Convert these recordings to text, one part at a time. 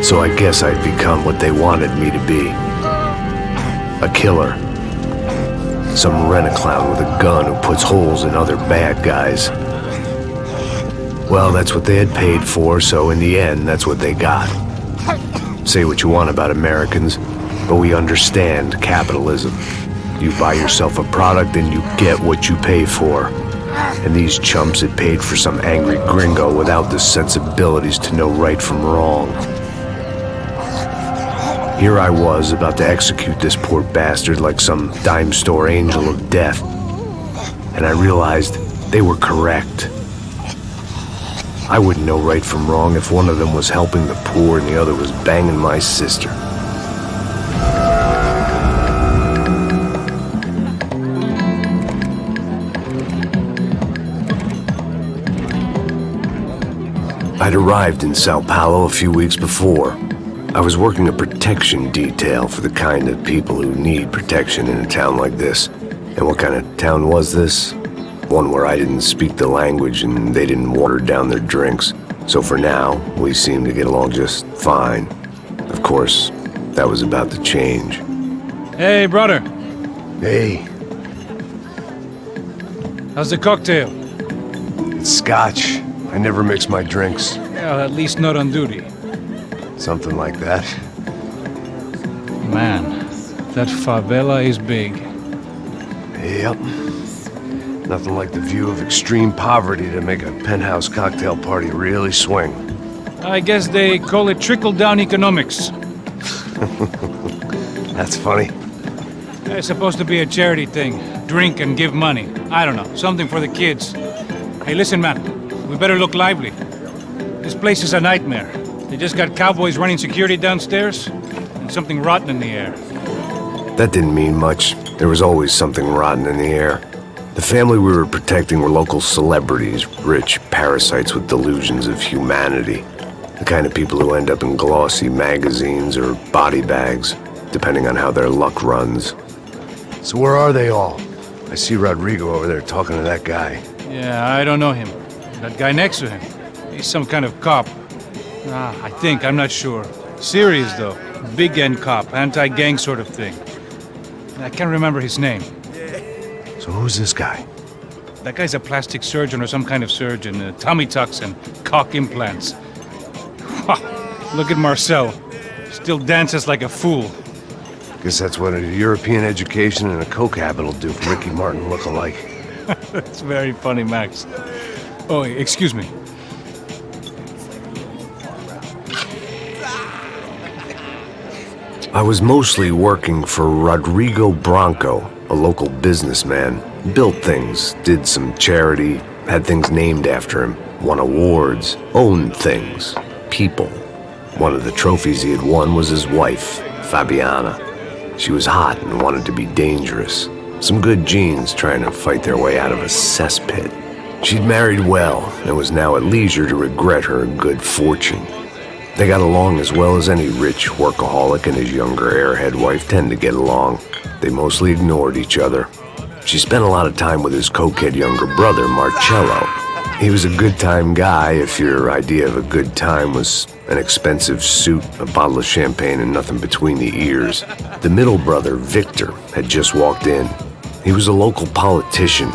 So I guess I'd become what they wanted me to be. A killer. Some rent-a-clown with a gun who puts holes in other bad guys. Well, that's what they had paid for, so in the end, that's what they got. Say what you want about Americans, but we understand capitalism. You buy yourself a product and you get what you pay for. And these chumps had paid for some angry gringo without the sensibilities to know right from wrong. Here I was, about to execute this poor bastard like some dime store angel of death. And I realized they were correct. I wouldn't know right from wrong if one of them was helping the poor and the other was banging my sister. I'd arrived in Sao Paulo a few weeks before. I was working a protection detail for the kind of people who need protection in a town like this. And what kind of town was this? One where I didn't speak the language and they didn't water down their drinks. So for now, we seemed to get along just fine. Of course, that was about to change. Hey, brother. Hey. How's the cocktail? It's scotch. I never mix my drinks. Well, at least not on duty. Something like that. Man, that favela is big. Yep. Nothing like the view of extreme poverty to make a penthouse cocktail party really swing. I guess they call it trickle-down economics. That's funny. It's supposed to be a charity thing. Drink and give money. I don't know, something for the kids. Hey, listen, man. We better look lively. This place is a nightmare. They just got cowboys running security downstairs, and something rotten in the air. That didn't mean much. There was always something rotten in the air. The family we were protecting were local celebrities, rich parasites with delusions of humanity. The kind of people who end up in glossy magazines or body bags, depending on how their luck runs. So where are they all? I see Rodrigo over there talking to that guy. Yeah, I don't know him. That guy next to him. He's some kind of cop. I think, I'm not sure. Serious, though. Big end cop, anti-gang sort of thing. I can't remember his name. So who's this guy? That guy's a plastic surgeon or some kind of surgeon. Tummy tucks and cock implants. Look at Marcel. Still dances like a fool. Guess that's what a European education and a coke habit will do for Ricky Martin look-alike. That's very funny, Max. Oh, excuse me. I was mostly working for Rodrigo Branco, a local businessman. Built things, did some charity, had things named after him, won awards, owned things, people. One of the trophies he had won was his wife, Fabiana. She was hot and wanted to be dangerous. Some good genes trying to fight their way out of a cesspit. She'd married well and was now at leisure to regret her good fortune. They got along as well as any rich workaholic and his younger airhead wife tend to get along. They mostly ignored each other. She spent a lot of time with his cokehead younger brother, Marcello. He was a good-time guy if your idea of a good time was an expensive suit, a bottle of champagne, and nothing between the ears. The middle brother, Victor, had just walked in. He was a local politician.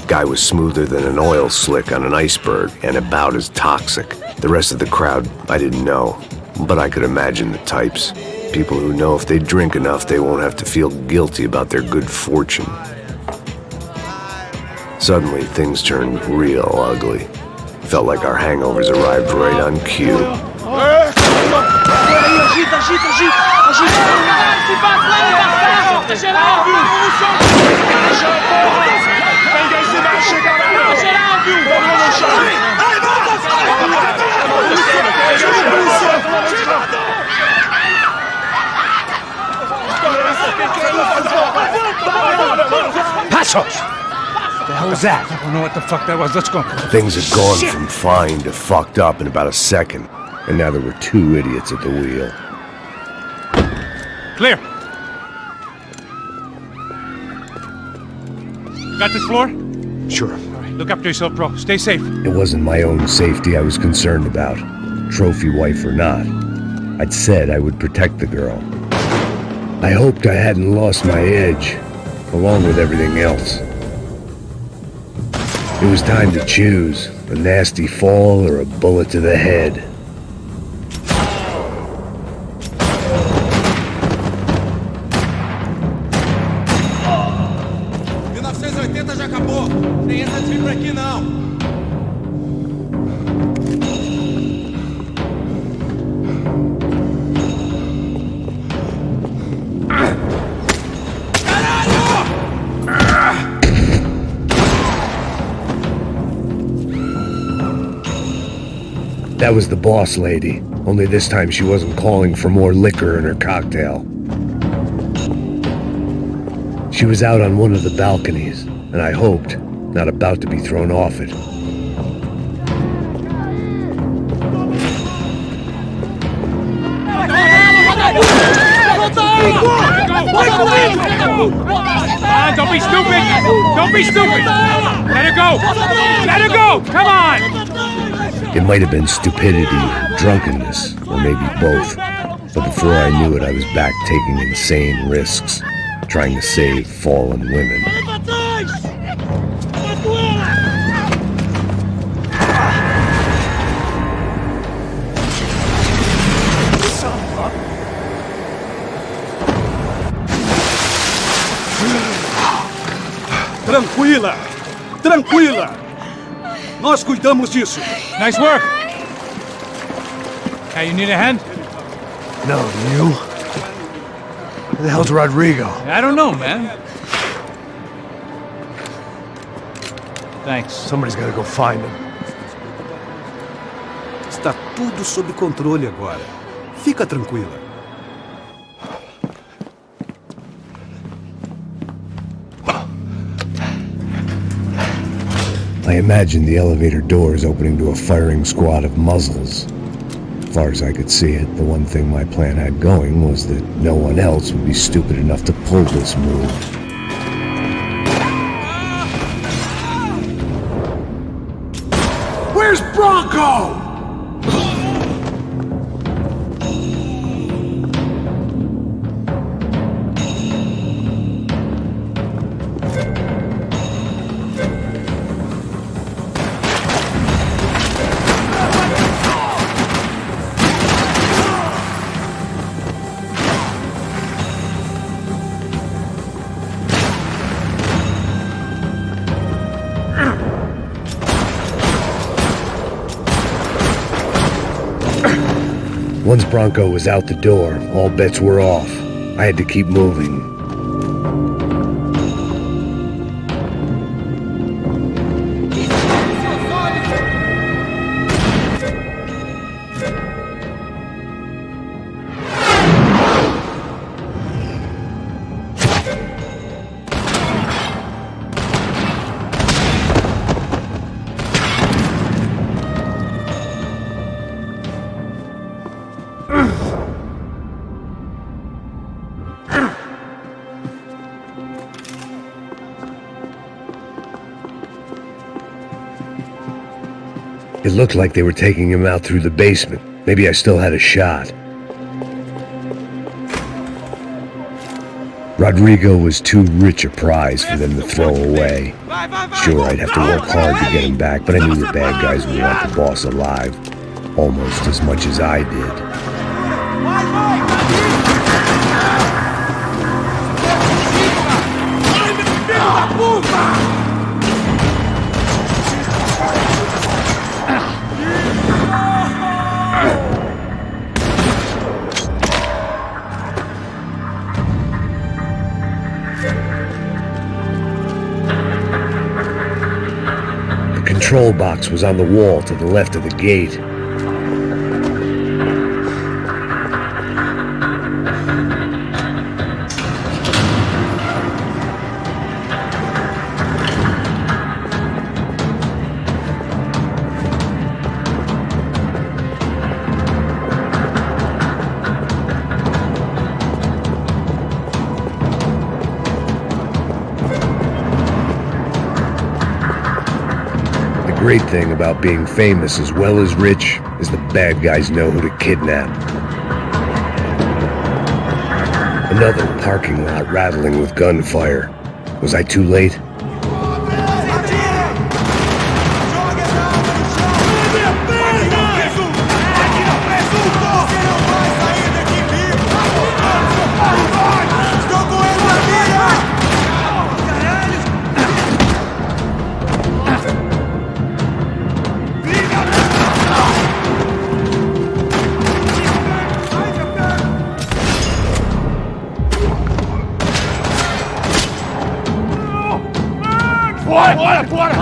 Guy was smoother than an oil slick on an iceberg and about as toxic. The rest of the crowd, I didn't know, but I could imagine the types. People who know if they drink enough, they won't have to feel guilty about their good fortune. Suddenly, things turned real ugly. Felt like our hangovers arrived right on cue. Passos! What the hell was that? I don't know what the fuck that was. Let's go. Things had gone from fine to fucked up in about a second, and now there were two idiots at the wheel. Clear. Got this floor? Sure. All right, look after yourself, bro. Stay safe. It wasn't my own safety I was concerned about, trophy wife or not. I'd said I would protect the girl. I hoped I hadn't lost my edge, along with everything else. It was time to choose, a nasty fall or a bullet to the head. Já acabou. Tem essa de vir por aqui não. That was the boss lady, only this time she wasn't calling for more liquor in her cocktail. She was out on one of the balconies, and I hoped, not about to be thrown off it. Don't be stupid! Don't be stupid! Let her go! Let her go! Come on! It might have been stupidity, drunkenness, or maybe both. But before I knew it, I was back taking insane risks, trying to save fallen women. Tranquila! Tranquila! Nós cuidamos disso. Nice work! Hey, you need a hand? No, you? Where the hell's Rodrigo? I don't know, man. Thanks. Somebody's gotta go find him. Está tudo sob controle agora. Fica tranquila. I imagined the elevator doors opening to a firing squad of muzzles. As far as I could see it, the one thing my plan had going was that no one else would be stupid enough to pull this move. Where's Bronco? Once Bronco was out the door, all bets were off. I had to keep moving. It looked like they were taking him out through the basement. Maybe I still had a shot. Rodrigo was too rich a prize for them to throw away. Sure, I'd have to work hard to get him back, but I knew the bad guys would want the boss alive. Almost as much as I did. The control box was on the wall to the left of the gate. The great thing about being famous as well as rich is the bad guys know who to kidnap. Another parking lot rattling with gunfire. Was I too late?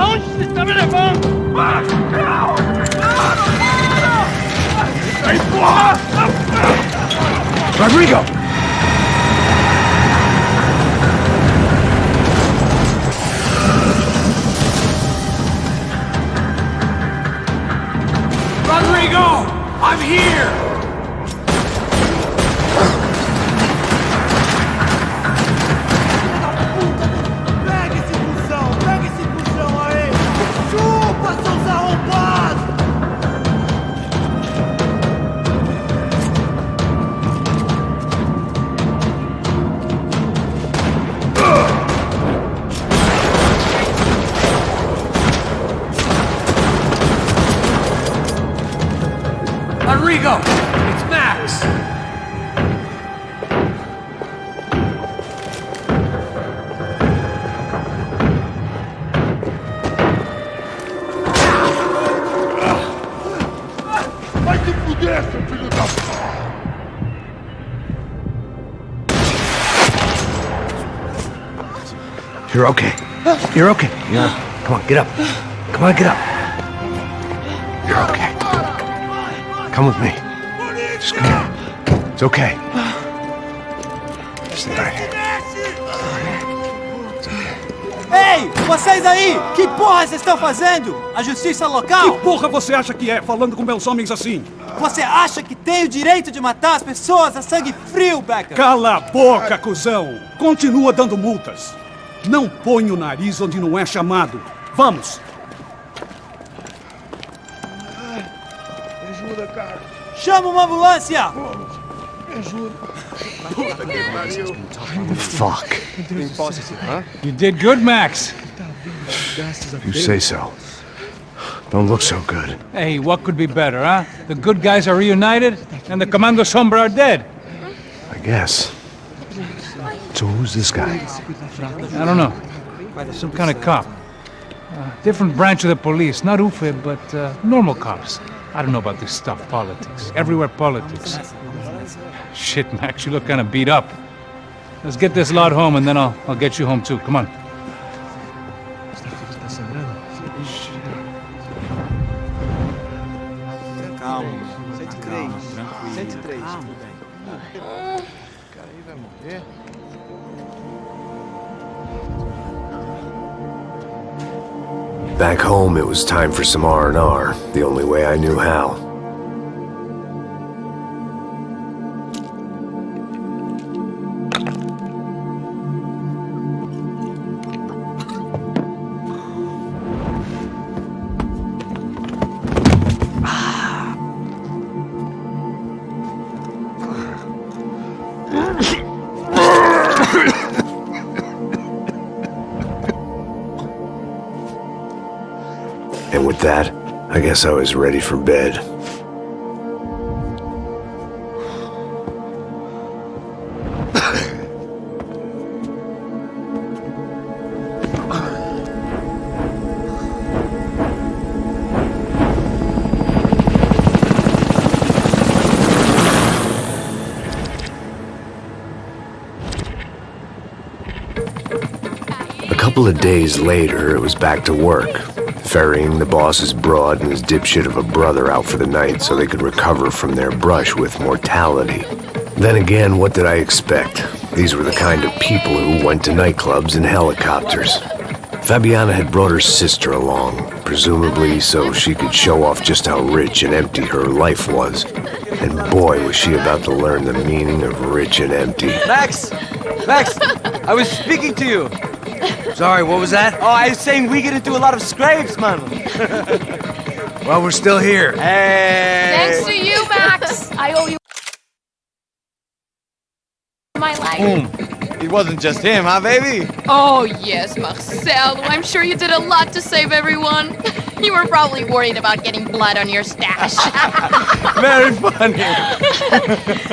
Onde você está me levando? Rodrigo! Rodrigo! I'm here! Rodrigo! It's Max! Vai te fuder, seu filho da... You're okay. You're okay. Yeah. Come on, get up. Come on, get up. You're okay. Come with me. Just come. It's okay. Stay right here. Ei, vocês aí! Que porra vocês estão fazendo? A justiça local? Que porra você acha que é, falando com meus homens assim? Você acha que tem o direito de matar as pessoas a sangue frio, Becker? Cala a boca, cuzão! Continua dando multas. Não põe o nariz onde não é chamado. Vamos! Me ajuda, cara. Chama uma ambulância! Me ajuda. Puta que pariu. Fuck. You did good, Max. You say so. Don't look so good. Hey, what could be better, huh? The good guys are reunited, and the Commando Sombra are dead. I guess. So who's this guy? I don't know. Some kind of cop. Different branch of the police. Not UFE, but normal cops. I don't know about this stuff, politics. Everywhere politics. Shit, Max, you look kind of beat up. Let's get this lot home, and then I'll get you home too. Come on. Calma. 103. Cara, aí vai morrer. Back home, it was time for some R&R, the only way I knew how. And with that, I guess I was ready for bed. A couple of days later, it was back to work. Ferrying the boss's broad and his dipshit of a brother out for the night so they could recover from their brush with mortality. Then again, what did I expect? These were the kind of people who went to nightclubs in helicopters. Fabiana had brought her sister along, presumably so she could show off just how rich and empty her life was. And boy, was she about to learn the meaning of rich and empty. Max! Max! I was speaking to you! Sorry, what was that? Oh, I was saying we get into a lot of scrapes, man. Well, we're still here. Hey! Thanks to you, Max. I owe you my life. It wasn't just him, huh, baby? Oh, yes, Marcelo. I'm sure you did a lot to save everyone. You were probably worried about getting blood on your stash. Very funny.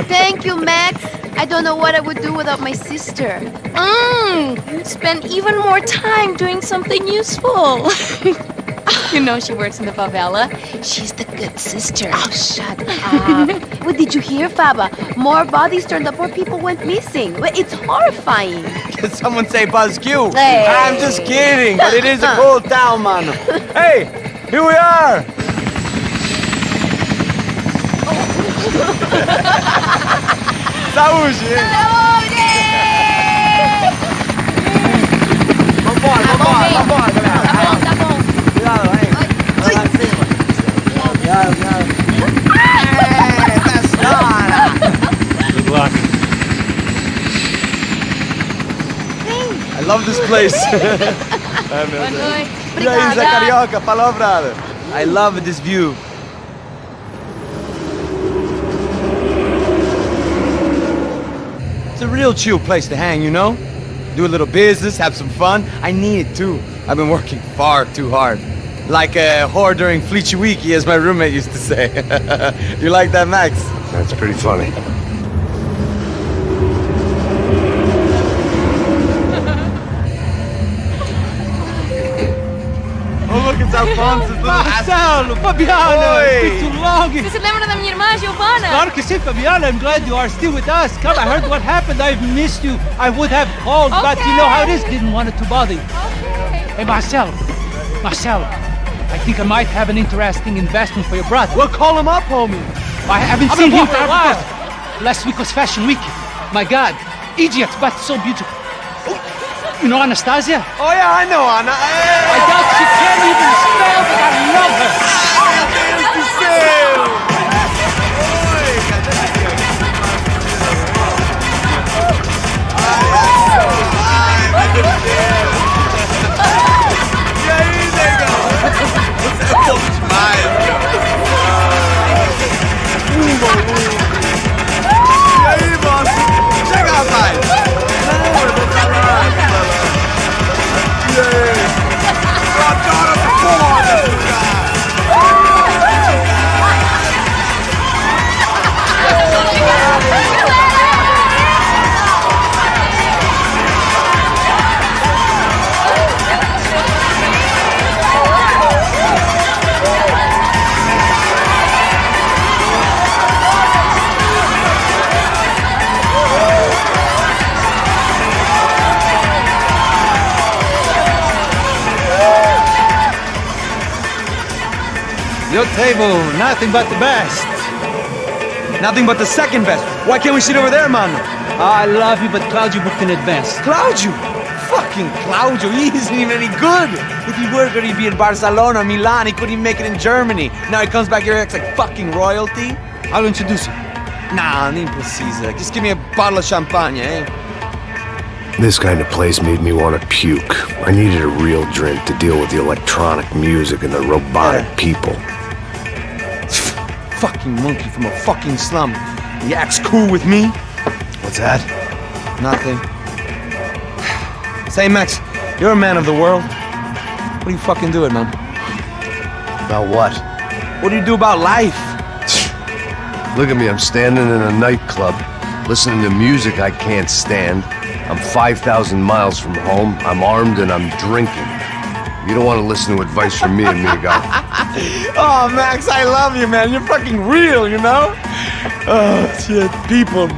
Thank you, Max. I don't know what I would do without my sister. Spend even more time doing something useful. You know she works in the favela. She's the good sister. Oh, shut up. What did you hear, Faba? More bodies turned up, more people went missing. It's horrifying. Did someone say Buzz Q? Hey. I'm just kidding, but it is a cool town, man. Hey, here we are. Saúde! Vambora, galera. Tá bom. Cuidado, hein? Vai lá em cima. Cuidado. Good luck. I love this place. Boa noite. E aí, Zé Carioca, palavrada. I love this view. It's a real chill place to hang, you know? Do a little business, have some fun. I need it too. I've been working far too hard. Like a whore during Fleechy Weeky, as my roommate used to say. You like that, Max? That's pretty funny. Oh, look, it's Alphonse's little... Marcelo, Fabiana, Oi. it's been too long. Você se lembra da minha irmã, Giovanna? Claro que sim, Fabiana. I'm glad you are still with us. Come, I heard what happened. I've missed you. I would have called, but you know how it is. Didn't want it to bother you. Okay. Hey, Marcelo, I think I might have an interesting investment for your brother. Well, call him up, homie. I haven't seen him for a while. Last week was Fashion Week. My God, Egypt, but so beautiful. You know Anastasia? Oh, yeah, I know, Anna. I doubt she can't even spell, but I love her. Your table, nothing but the best. Nothing but the second best. Why can't we sit over there, man? I love you, but Claudio booked in advance. Claudio! Fucking Claudio, he isn't even any good. If he were good, he'd be in Barcelona, Milan. He couldn't even make it in Germany. Now he comes back here and acts like fucking royalty. I'll introduce you. Nah, nem precisa. Just give me a bottle of champagne, eh? This kind of place made me want to puke. I needed a real drink to deal with the electronic music and the robotic people. Fucking monkey from a fucking slum. He acts cool with me. What's that? Nothing. Say, Max, you're a man of the world. What do you fucking do it, man? About what? What do you do about life? Look at me, I'm standing in a nightclub, listening to music I can't stand. I'm 5,000 miles from home, I'm armed, and I'm drinking. You don't want to listen to advice from me, amigo. Oh, Max, I love you, man. You're fucking real, you know? Oh, shit. People.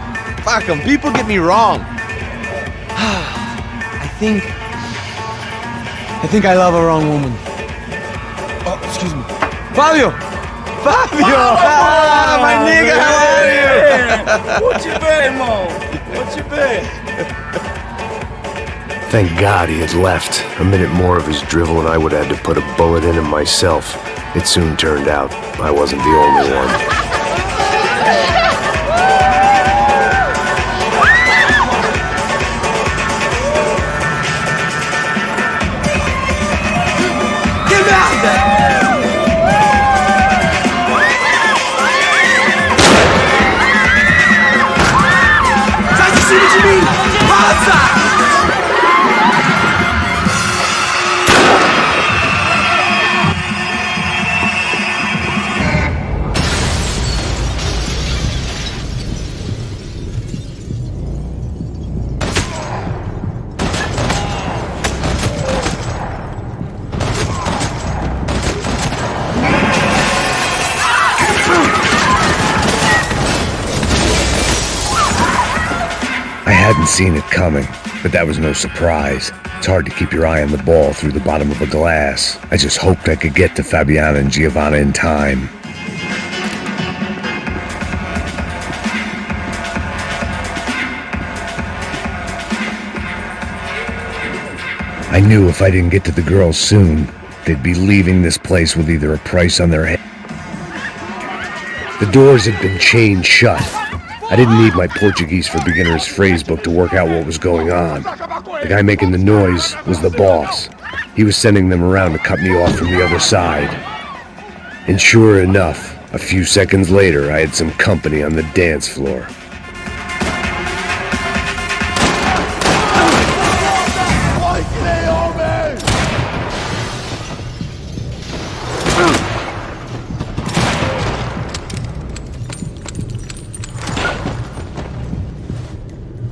Fuck them. People get me wrong. I think I love a wrong woman. Oh, excuse me. Fabio! Fabio! Ah, my nigga, how are you? What you been, Mo? What you been? Thank God he had left. A minute more of his drivel and I would have had to put a bullet in him myself. It soon turned out I wasn't the only one. Sai de cima de mim! hadn't seen it coming, but that was no surprise. It's hard to keep your eye on the ball through the bottom of a glass. I just hoped I could get to Fabiana and Giovanna in time. I knew if I didn't get to the girls soon, they'd be leaving this place with either a price on their head. The doors had been chained shut. I didn't need my Portuguese for Beginners phrase book to work out what was going on. The guy making the noise was the boss. He was sending them around to cut me off from the other side. And sure enough, a few seconds later, I had some company on the dance floor.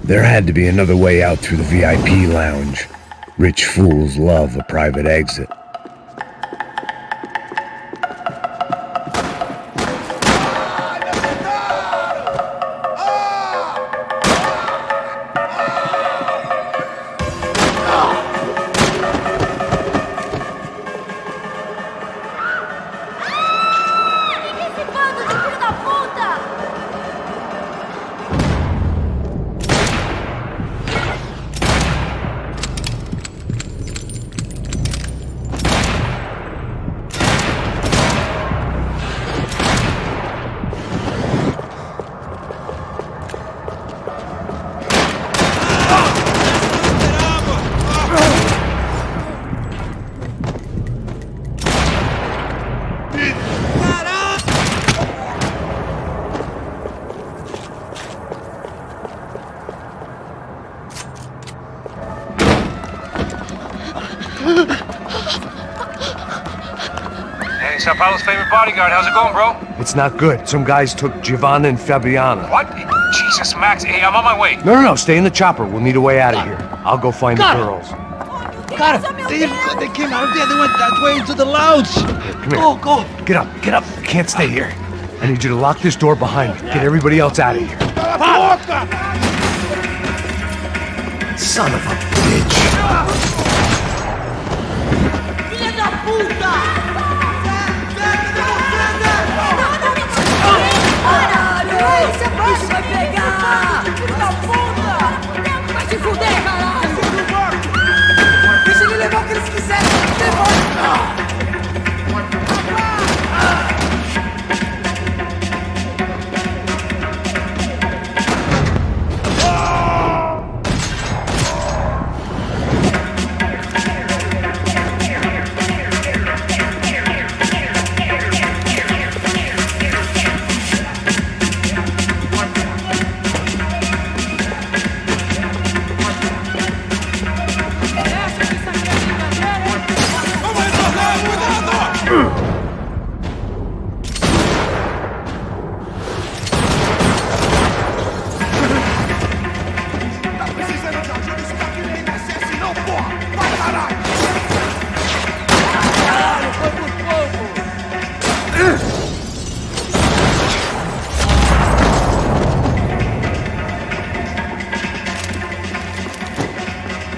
There had to be another way out through the VIP lounge. Rich fools love a private exit. Hey, Sao Paulo's favorite bodyguard. How's it going, bro? It's not good. Some guys took Giovanna and Fabiana. What? Jesus, Max. Hey, I'm on my way. No, stay in the chopper. We'll need a way out of here. I'll go find the girls. Cara, they came out of there. They went that way into the lounge. Come here. Go. Get up. I can't stay here. I need you to lock this door behind me. Get everybody else out of here. Son of a bitch.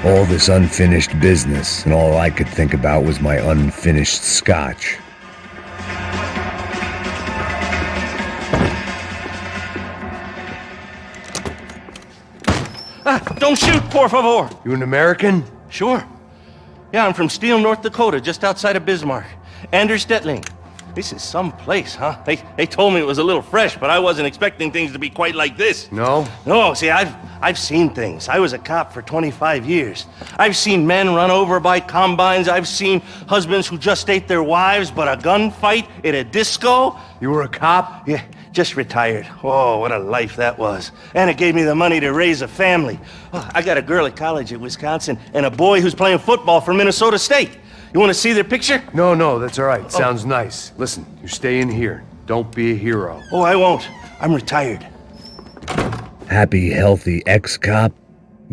All this unfinished business, and all I could think about was my unfinished scotch. Don't shoot, por favor. You an American? Sure. Yeah, I'm from Steele, North Dakota, just outside of Bismarck. Anders Stetling. This is some place, huh? They told me it was a little fresh, but I wasn't expecting things to be quite like this. No? No, see, I've seen things. I was a cop for 25 years. I've seen men run over by combines. I've seen husbands who just ate their wives, but a gunfight at a disco. You were a cop? Yeah, just retired. Oh, what a life that was. And it gave me the money to raise a family. Oh, I got a girl at college at Wisconsin and a boy who's playing football for Minnesota State. You want to see their picture? No, that's all right. Sounds nice. Listen, you stay in here. Don't be a hero. Oh, I won't. I'm retired. Happy, healthy ex-cop?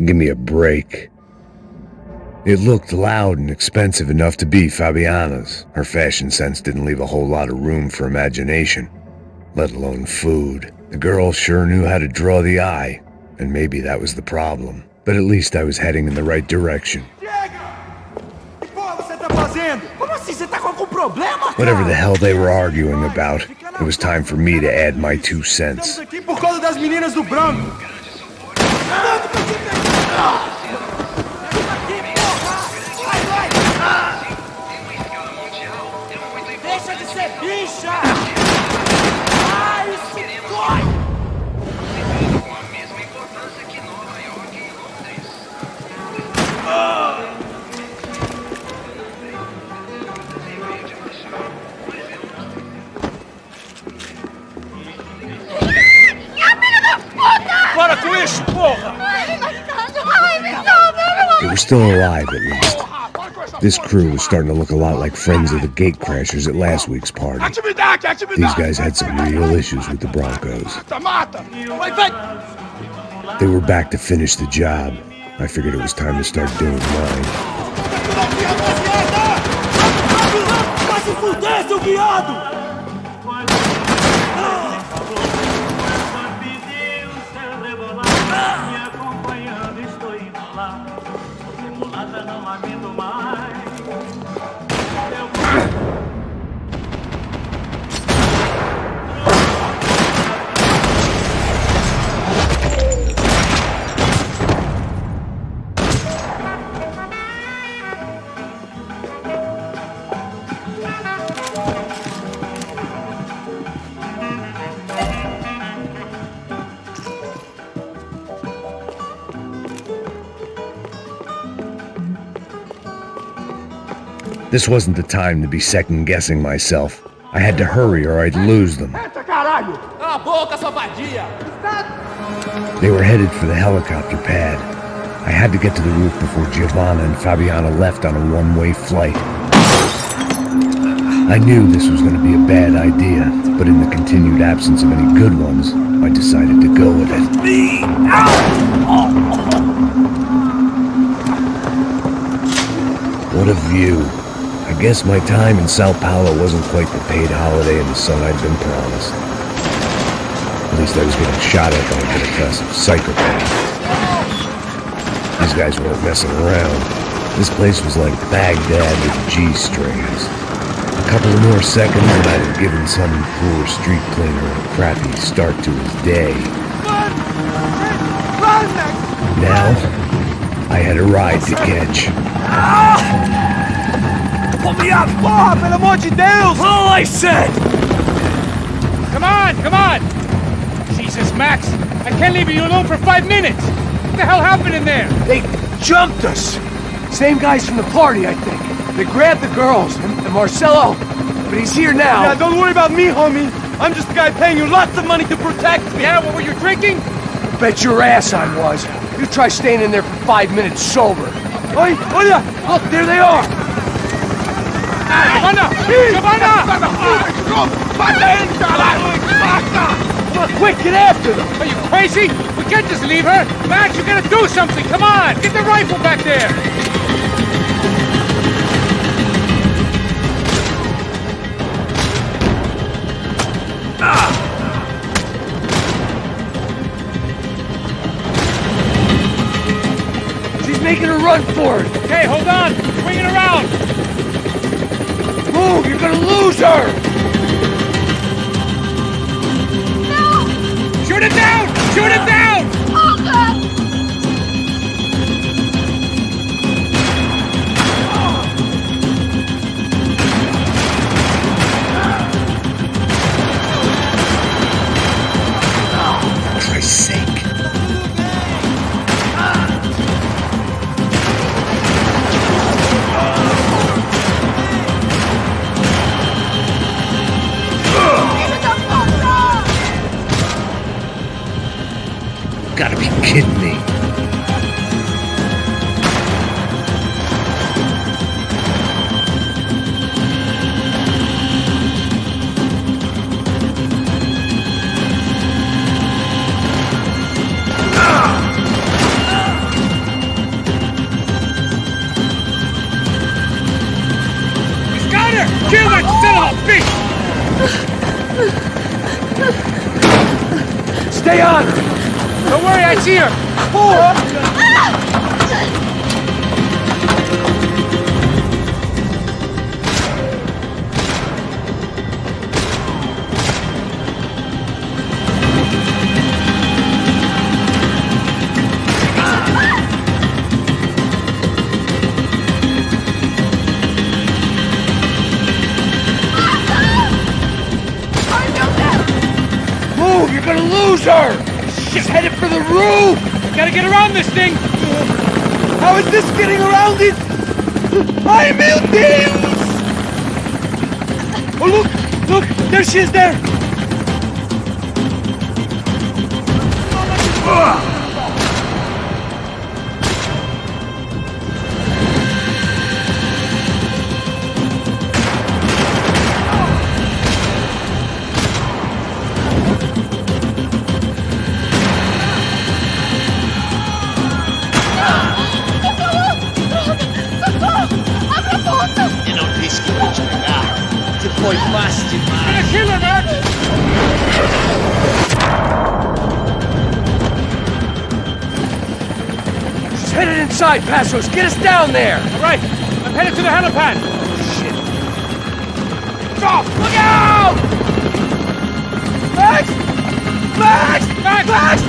Give me a break. It looked loud and expensive enough to be Fabiana's. Her fashion sense didn't leave a whole lot of room for imagination, let alone food. The girl sure knew how to draw the eye. And maybe that was the problem. But at least I was heading in the right direction. Whatever the hell they were arguing about, it was time for me to add my 2 cents. Para com isso, porra! They were still alive, at least. This crew was starting to look a lot like friends of the gatecrashers at last week's party. These guys had some real issues with the Broncos. They were back to finish the job. I figured it was time to start doing mine. This wasn't the time to be second-guessing myself. I had to hurry or I'd lose them. They were headed for the helicopter pad. I had to get to the roof before Giovanna and Fabiana left on a one-way flight. I knew this was going to be a bad idea, but in the continued absence of any good ones, I decided to go with it. What a view. I guess my time in Sao Paulo wasn't quite the paid holiday in the sun I'd been promised. At least I was getting shot at by a middle-class psychopath. These guys weren't messing around. This place was like Baghdad with G-strings. A couple of more seconds and I'd have given some poor street cleaner a crappy start to his day. Now, I had a ride to catch. Pull me up! Porra, pelo amor de Deus! All I said! Come on, come on! Jesus, Max, I can't leave you alone for 5 minutes! What the hell happened in there? They jumped us! Same guys from the party, I think. They grabbed the girls, and Marcelo, but he's here now. Yeah, don't worry about me, homie. I'm just the guy paying you lots of money to protect me. Yeah, what were you drinking? Bet your ass I was. You try staying in there for 5 minutes sober. Oi, olha! Look, there they are! Giovanna! Giovanna! Come on, quick, get after them! Are you crazy? We can't just leave her! Max, you gotta do something! Come on! Get the rifle back there! She's making a run for it! Okay, hold on! Swing it around! Move! You're gonna lose her! No! Shoot it down! Shoot it down! Oh, God! For Christ's sake. Gotta be kidding me. He's got her! Kill that son of a bitch! Stay on her! Don't worry, I see her! Pull her! Move, you're gonna lose her! She's headed for the roof! Gotta get around this thing! How is this getting around it? Ay, meu Deus! Oh, look! Look! There she is there! Eu não disse que eu ia te pegar. Você foi fácil demais. Kill her, Max! She's headed inside, Passos! Get us down there! All right, I'm headed to the helipad. Stop! Look out! Max! Max! Max! Max!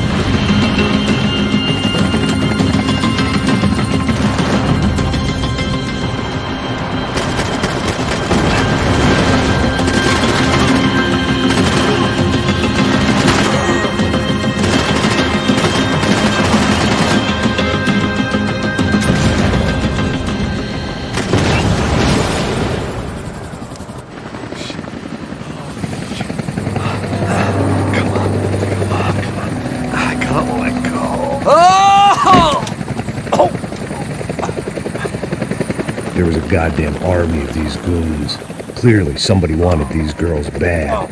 There was a goddamn army of these goons. Clearly, somebody wanted these girls bad.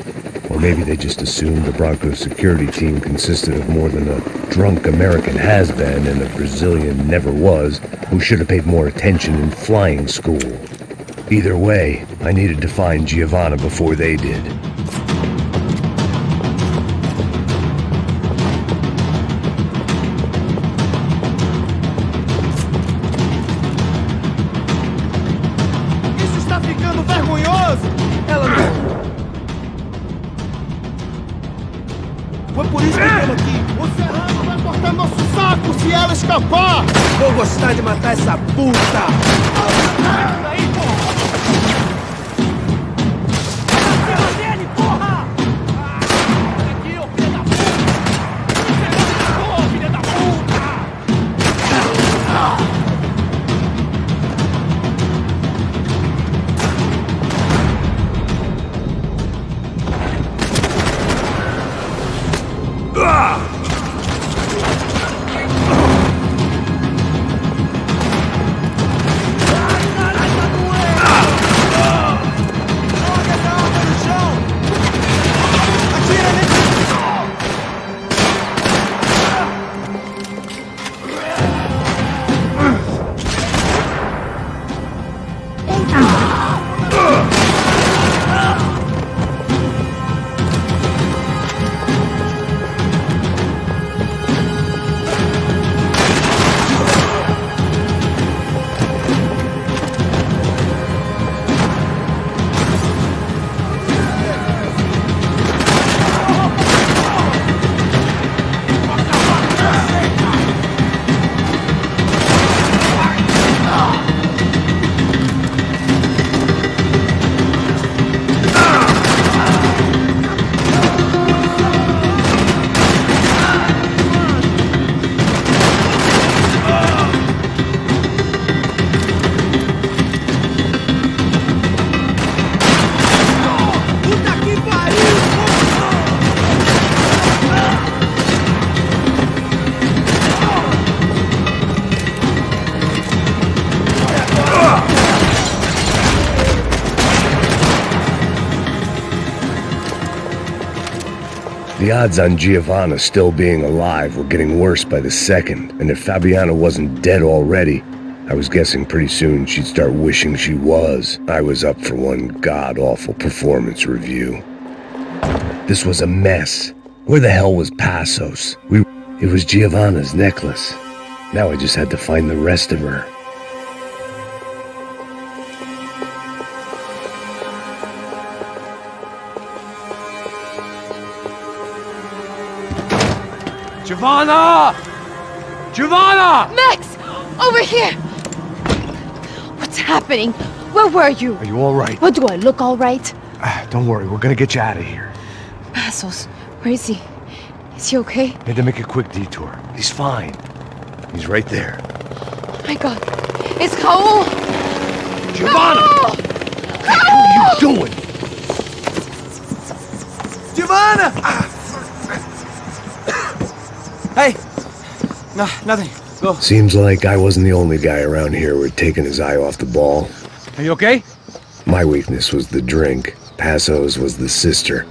Or maybe they just assumed the Broncos security team consisted of more than a drunk American has-been and a Brazilian never was, who should have paid more attention in flying school. Either way, I needed to find Giovanna before they did. Isso está ficando vergonhoso. Ela não... Foi por isso que eu tô aqui. O Serrano vai cortar nosso saco se ela escapar. Vou gostar de matar essa puta. Aí, porra! Dele, porra! Olha aqui, ô filho da puta! Ô, filho da puta! The odds on Giovanna still being alive were getting worse by the second, and if Fabiana wasn't dead already, I was guessing pretty soon she'd start wishing she was. I was up for one god-awful performance review. This was a mess. Where the hell was Passos? It was Giovanna's necklace. Now I just had to find the rest of her. Giovanna! Giovanna! Max! Over here! What's happening? Where were you? Are you all right? What, do I look all right? Don't worry, we're gonna get you out of here. Passos, where is he? Is he okay? Had to make a quick detour. He's fine. He's right there. Oh my god. It's Raul! Giovanna! Raul! What are you doing? Giovanna! Hey! No, nothing. Go. Seems like I wasn't the only guy around here who had taken his eye off the ball. Are you okay? My weakness was the drink. Passo's was the sister.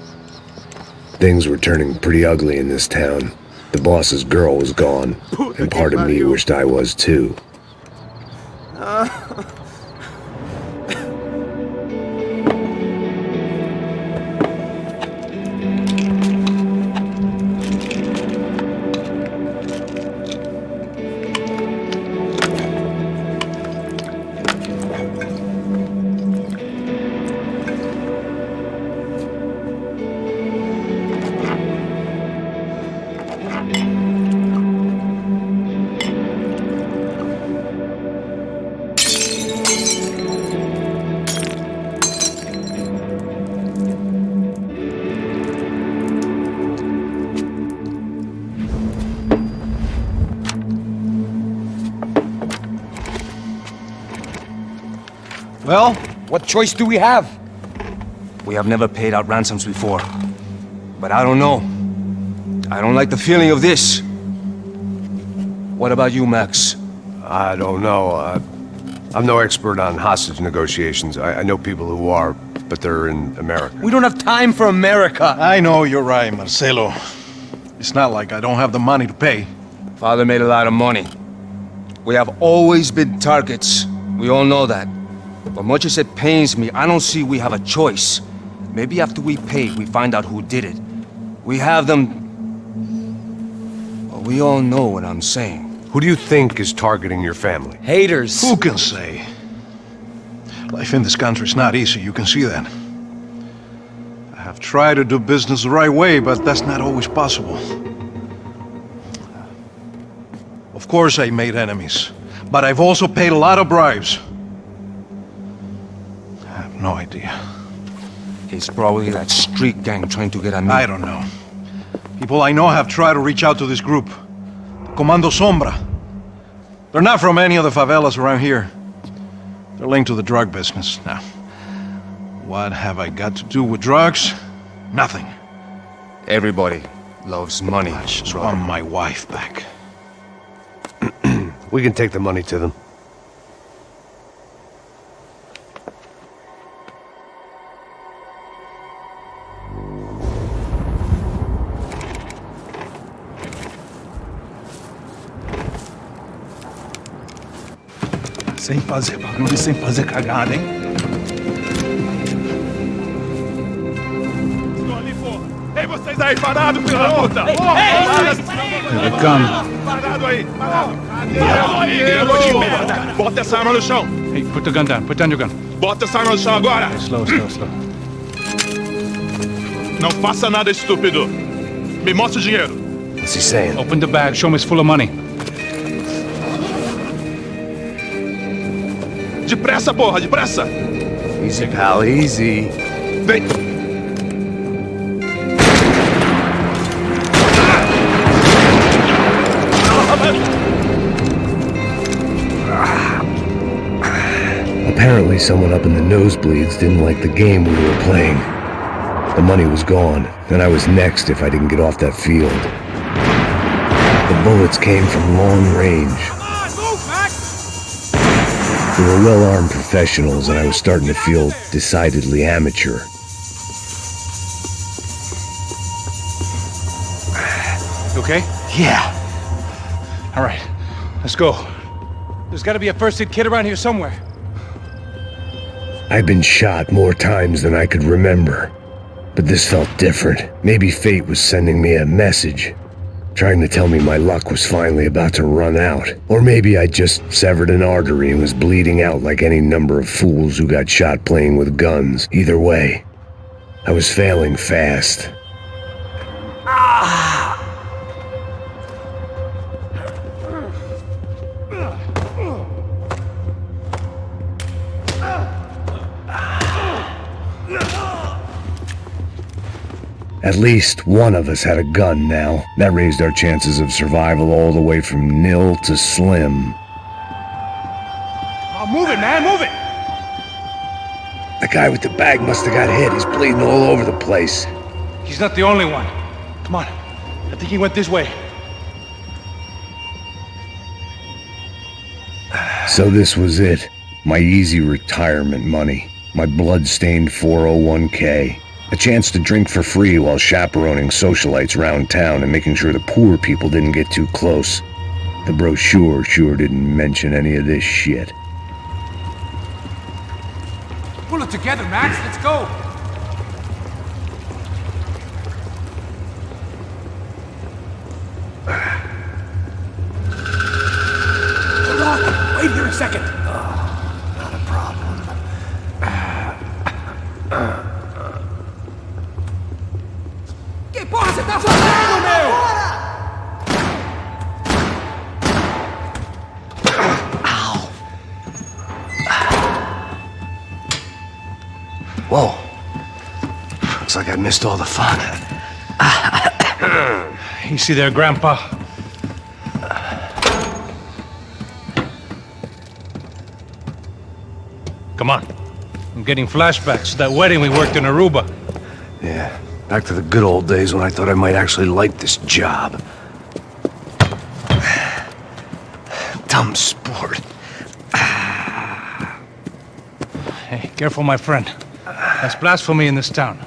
Things were turning pretty ugly in this town. The boss's girl was gone, and part of me wished I was too. Well, what choice do we have? We have never paid out ransoms before. But I don't know. I don't like the feeling of this. What about you, Max? I don't know. I'm no expert on hostage negotiations. I know people who are, but they're in America. We don't have time for America. I know you're right, Marcelo. It's not like I don't have the money to pay. Father made a lot of money. We have always been targets. We all know that. But much as it pains me, I don't see we have a choice. Maybe after we pay, we find out who did it. We have them... Well, we all know what I'm saying. Who do you think is targeting your family? Haters. Who can say? Life in this country is not easy, you can see that. I have tried to do business the right way, but that's not always possible. Of course I made enemies, but I've also paid a lot of bribes. I have no idea. It's probably that street gang trying to get at me. I don't know. People I know have tried to reach out to this group. Comando Sombra. They're not from any of the favelas around here. They're linked to the drug business. Now, what have I got to do with drugs? Nothing. Everybody loves money. I just want my wife back. We can take the money to them. Sem fazer barulho e sem fazer cagada, hein? Estou ali, porra! Ei, vocês aí, parado, filho da puta! Here they come. Parado aí, parado! Garoto de merda! Bota essa arma no chão! Hey, put the gun down. Put down your gun. Bota essa arma no chão agora! Slow, slow, slow. Não faça nada, estúpido! Me mostra o dinheiro! What's he saying? Open the bag. Show me it's full of money. Depressa, porra, depressa! Easy, pal, easy. Vem! Apparently someone up in the nosebleeds didn't like the game we were playing. The money was gone, and I was next if I didn't get off that field. The bullets came from long range. They were well-armed professionals, and I was starting to feel decidedly amateur. You okay? Yeah. All right. Let's go. There's got to be a first-aid kit around here somewhere. I've been shot more times than I could remember, but this felt different. Maybe fate was sending me a message. trying to tell me my luck was finally about to run out. Or maybe I just severed an artery and was bleeding out like any number of fools who got shot playing with guns. Either way, I was failing fast. At least one of us had a gun now. That raised our chances of survival all the way from nil to slim. Oh, move it, man, move it! The guy with the bag must have got hit. He's bleeding all over the place. He's not the only one. Come on. I think he went this way. So this was it. My easy retirement money. My blood-stained 401k. A chance to drink for free while chaperoning socialites around town and making sure the poor people didn't get too close. The brochure sure didn't mention any of this shit. Pull it together, Max. Let's go. Hold on. Wait here a second. Not a problem. Que porra você tá fazendo, meu? Whoa. Looks like I missed all the fun. Easy there, Grandpa. Come on. I'm getting flashbacks to that wedding we worked in Aruba. Yeah, back to the good old days when I thought I might actually like this job. Dumb sport. Hey, careful, my friend. That's blasphemy in this town.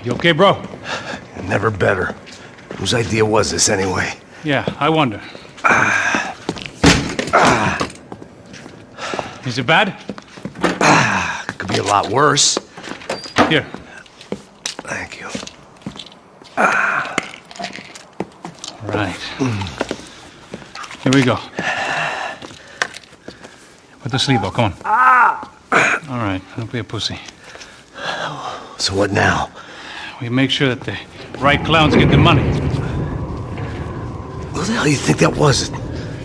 You okay, bro? Never better. Whose idea was this anyway? Yeah, I wonder. Is it bad? Could be a lot worse. Here. Thank you. Right. Here we go. Put the sleeve on, come on. All right, don't be a pussy. So what now? We make sure that the right clowns get the money. Who the hell do you think that was?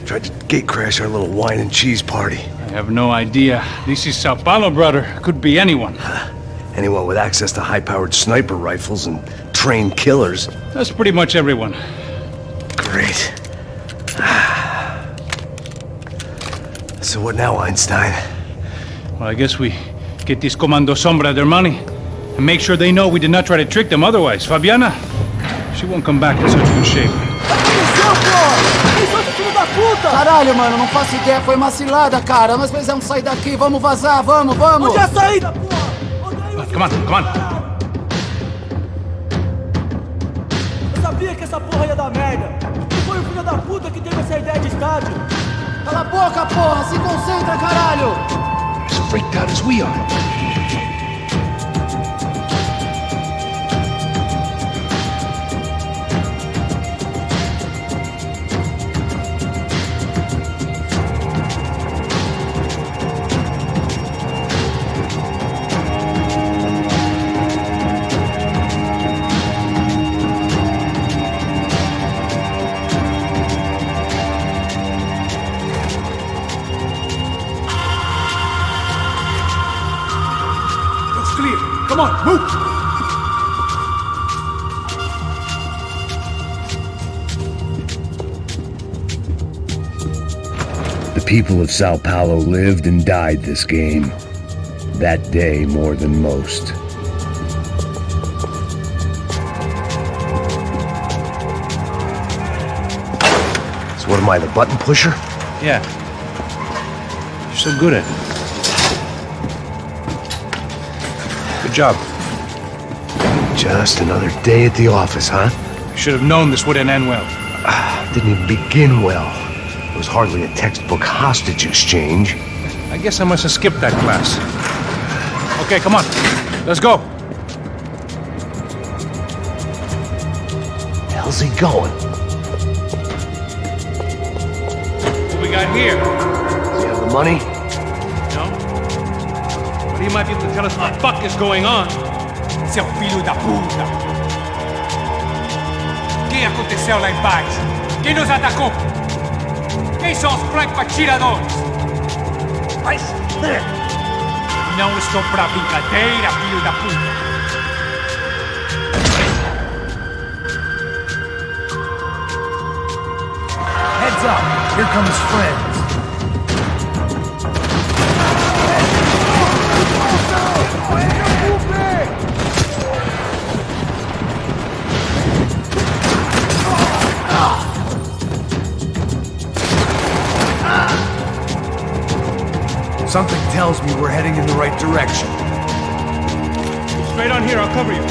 Tried to gate crash our little wine and cheese party. I have no idea. This is Sao Paulo, brother. Could be anyone. Anyone with access to high-powered sniper rifles and trained killers. That's pretty much everyone. Great. So what now, Einstein? Well, I guess we get these Comando Sombra their money and make sure they know we did not try to trick them otherwise. Fabiana, she won't come back in such good shape. Caralho, mano, não faço ideia. Foi uma cilada, cara. Nós precisamos sair daqui. Vamos vazar, vamos, vamos. Onde é a saída, porra? Come on, come on. Eu sabia que essa porra ia dar merda. E foi o filho da puta que teve essa ideia de estádio. Cala a boca, porra. Se concentra, caralho. As freaked out as we are. Come on, move! The people of Sao Paulo lived and died this game. That day more than most. So what am I, the button pusher? Yeah. You're so good at it. Good job. Just another day at the office, huh? You should have known this wouldn't end well. Didn't even begin well. It was hardly a textbook hostage exchange. I guess I must have skipped that class. Okay, come on. Let's go. hell's he going? What we got here? Does he have the money? No? But he might be able to tell us what the fuck is going on. Seu filho da puta! O que aconteceu lá embaixo? Quem nos atacou? Quem são os franco-atiradores? Mas... Não estou pra brincadeira, filho da puta! Heads up! Here come his friends. Something tells me we're heading in the right direction. Straight on here, I'll cover you.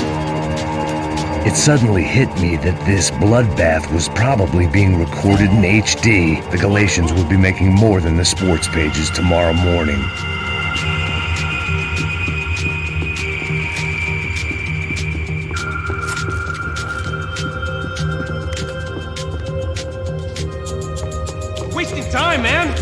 It suddenly hit me that this bloodbath was probably being recorded in HD. The Galatians would be making more than the sports pages tomorrow morning. Wasting time, man!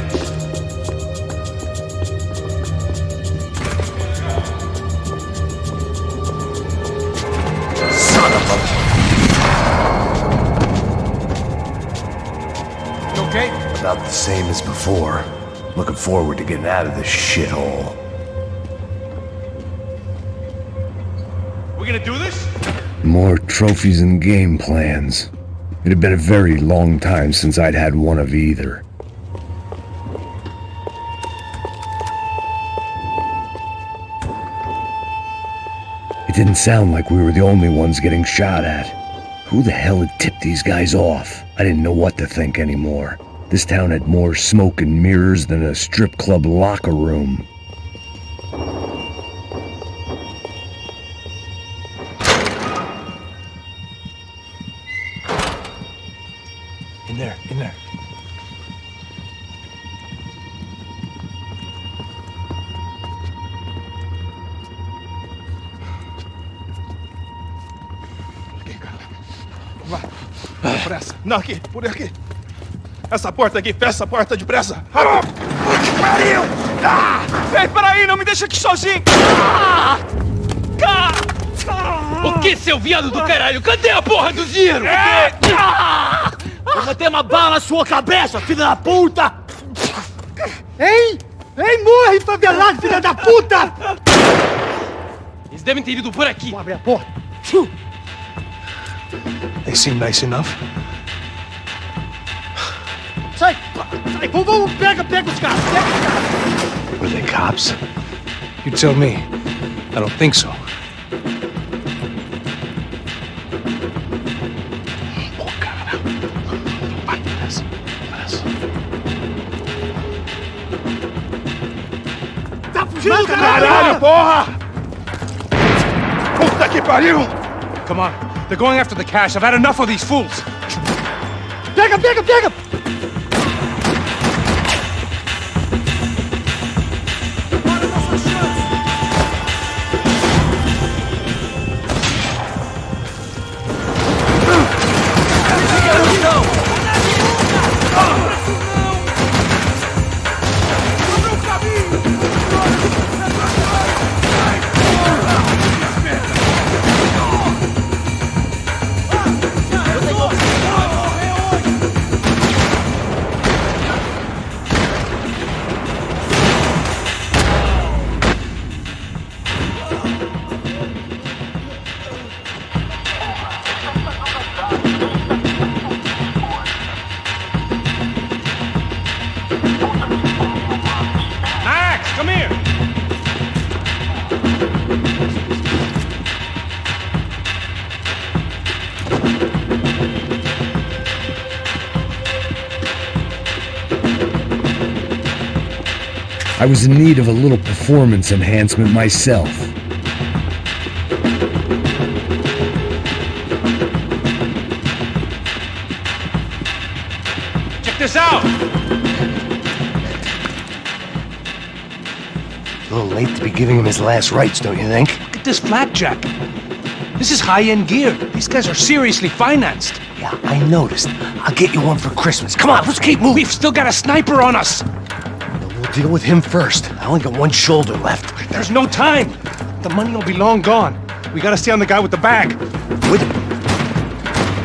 About the same as before. Looking forward to getting out of this shithole. We gonna do this? More trophies and game plans. It had been a very long time since I'd had one of either. It didn't sound like we were the only ones getting shot at. Who the hell had tipped these guys off? I didn't know what to think anymore. This town had more smoke and mirrors than a strip club locker room. In there, in there. Vai, depressa. Não, aqui, por aqui. Essa porta aqui, fecha essa porta depressa. Rápido! Pariu! Ei, peraí, não me deixa aqui sozinho! O que, seu viado do caralho? Cadê a porra do dinheiro? Vou meter uma bala na sua cabeça, filha da puta! Ei! Ei, morre, favelado, filha da puta! Eles devem ter ido por aqui. Vou abrir a porta. They seem nice enough. Sai! Sai! Vamos, pega os caras! Pega os caras! Were they cops? You tell me. I don't think so. Tá fugindo, caralho, porra! Puta que pariu! Come on. They're going after the cash. I've had enough of these fools. Pega, pega, pega! I was in need of a little performance enhancement myself. Check this out! A little late to be giving him his last rites, don't you think? Look at this flapjack. This is high-end gear. These guys are seriously financed. Yeah, I noticed. I'll get you one for Christmas. Come on, let's keep moving. We've still got a sniper on us. We'll deal with him first. I only got one shoulder left. There's no time. The money will be long gone. We gotta stay on the guy with the bag.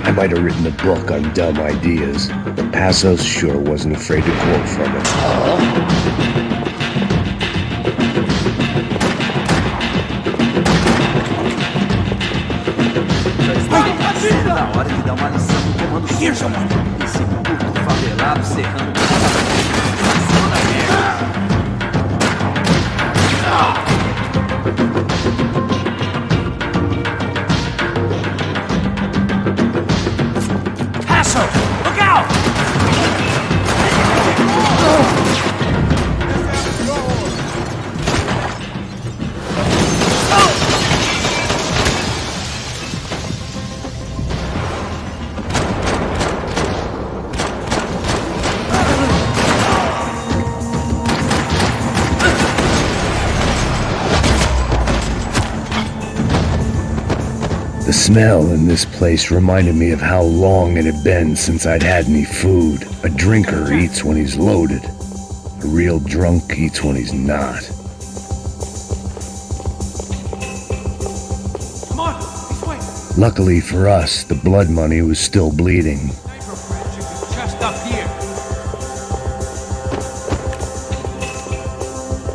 I might have written a book on dumb ideas, but Passos sure wasn't afraid to quote from it. Here's one. Esse puto favelado serrando. Passo! Look out! The smell in this place reminded me of how long it had been since I'd had any food. A drinker eats when he's loaded. A real drunk eats when he's not. Come on, this way. Luckily for us, the blood money was still bleeding. Just up here.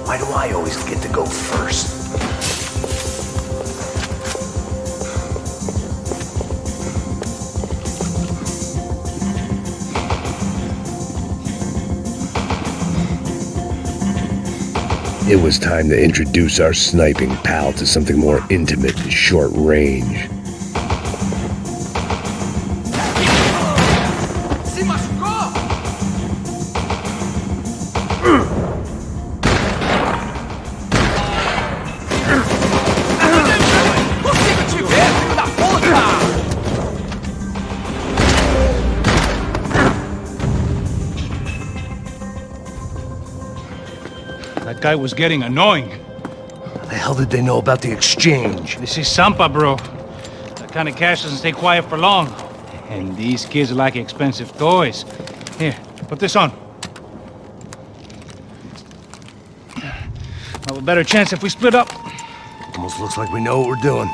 Why do I always get to go first? It was time to introduce our sniping pal to something more intimate and short range. Se machucou? Consigo te ver, filho da puta! That guy was getting annoying. How the hell did they know about the exchange? This is Sampa, bro. That kind of cash doesn't stay quiet for long. And these kids like expensive toys. Here, put this on. I'll have a better chance if we split up. Almost looks like we know what we're doing.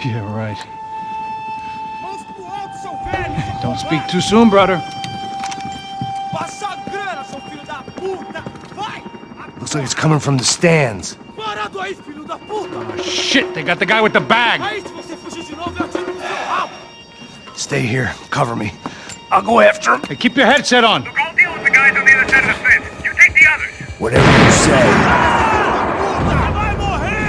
Yeah, right. Don't speak too soon, brother. Passa a grana, seu filho da puta! Vai! Looks like it's coming from the stands. Parado aí, filho da puta! Shit, they got the guy with the bag. Aí, se você fugir de novo, eu atiro no seu rabo! Stay here. Cover me. I'll go after him. Hey, keep your headset on. Look, I'll deal with the guys on the other side of the fence. You take the others. Whatever you say. Vai morrer!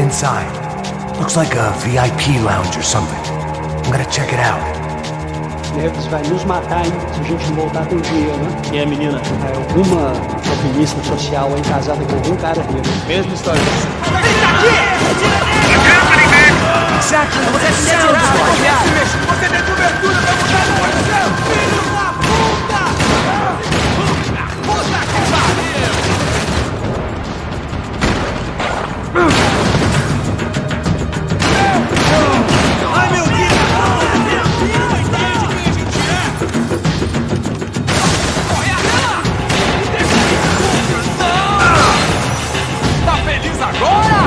inside. Looks like a VIP lounge or something. I'm gonna check it out. Neves vai nos matar, hein, se a gente não voltar com dinheiro, né? E a menina? É alguma alpinista social aí casada com algum cara rico. Mesma história. Exactly, você tem cobertura pra mudar de posição! Filho da puta! Puta que pariu! Ai, meu Deus! Tá feliz agora?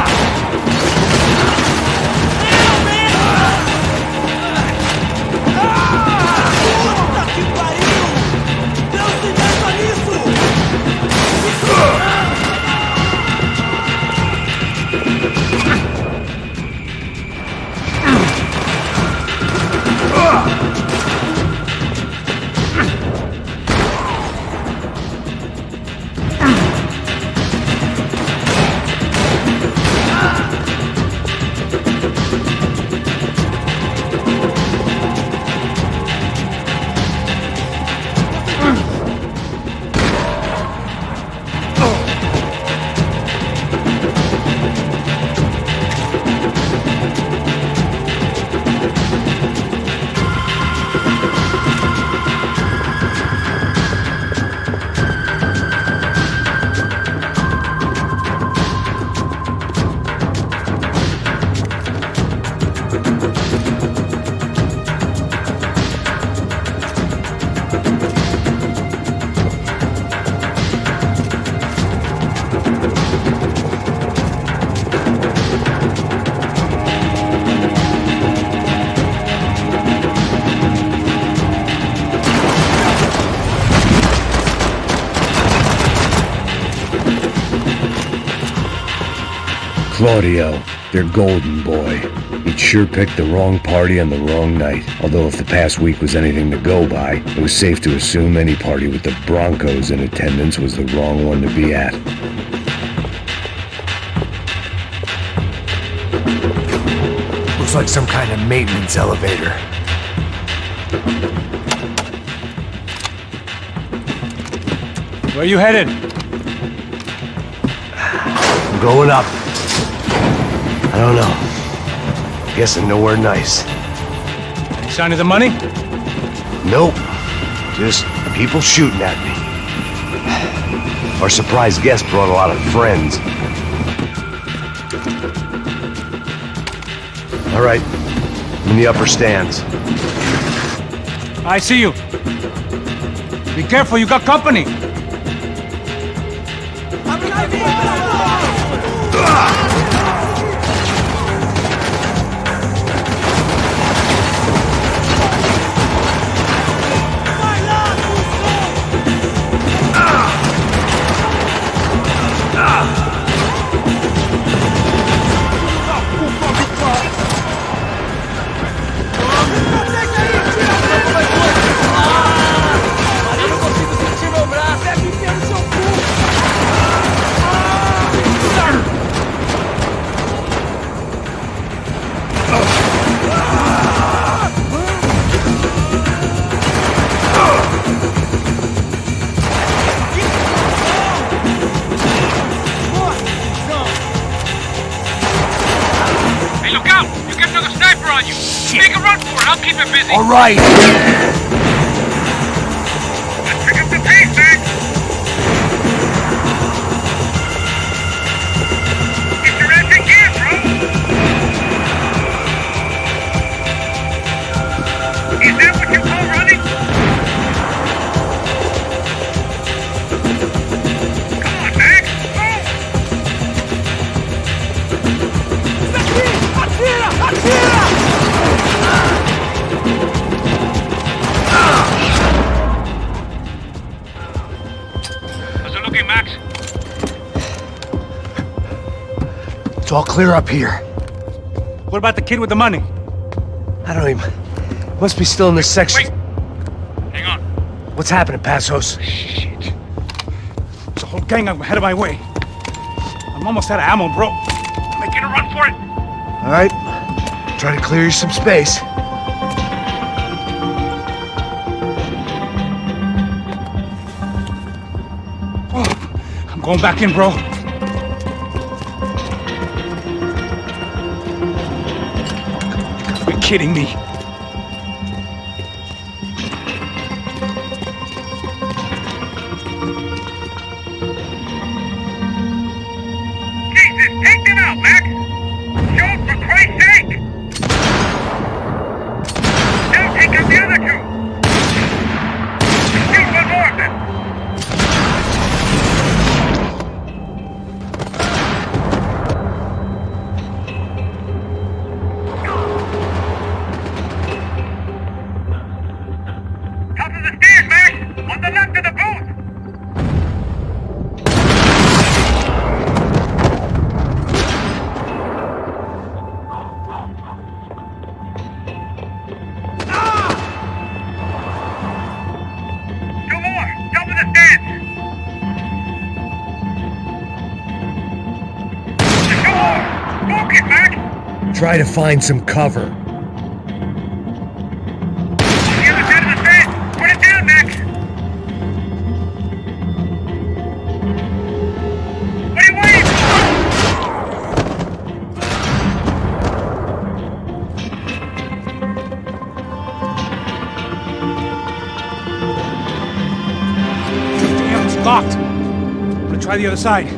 Puta que pariu! Deus me meta nisso! Claudio, their golden boy. He'd sure picked the wrong party on the wrong night. Although if the past week was anything to go by, it was safe to assume any party with the Broncos in attendance was the wrong one to be at. Looks like some kind of maintenance elevator. Where are you headed? I'm going up. I don't know. Guessing nowhere nice. Sign of the money? Nope. Just people shooting at me. Our surprise guest brought a lot of friends. All right. I'm in the upper stands. I see you. Be careful, you got company. All right. Pick up the pace, Max! Get your ass in gear, bro! Is that what you call running? Come on, Max! Go! Atira! Atira! Max? It's all clear up here. What about the kid with the money? I don't even... Must be still in this section. Wait! Hang on. What's happening, Passos? Shit. There's a whole gang ahead of my way. I'm almost out of ammo, bro. Making a run for it. All right. Try to clear you some space. I'm going back in, bro. You're kidding me. Jesus, take them out, Max! Shoot, for Christ's sake! Now take out the other two! Shoot one more of them! Top of the stairs, Max! On the left of the booth! Two more! Top of the stairs! Two more! Focus, Max! Try to find some cover. The other side of the stairs! Put it down, Max! What are you waiting for? Damn, it's locked. I'm gonna try the other side.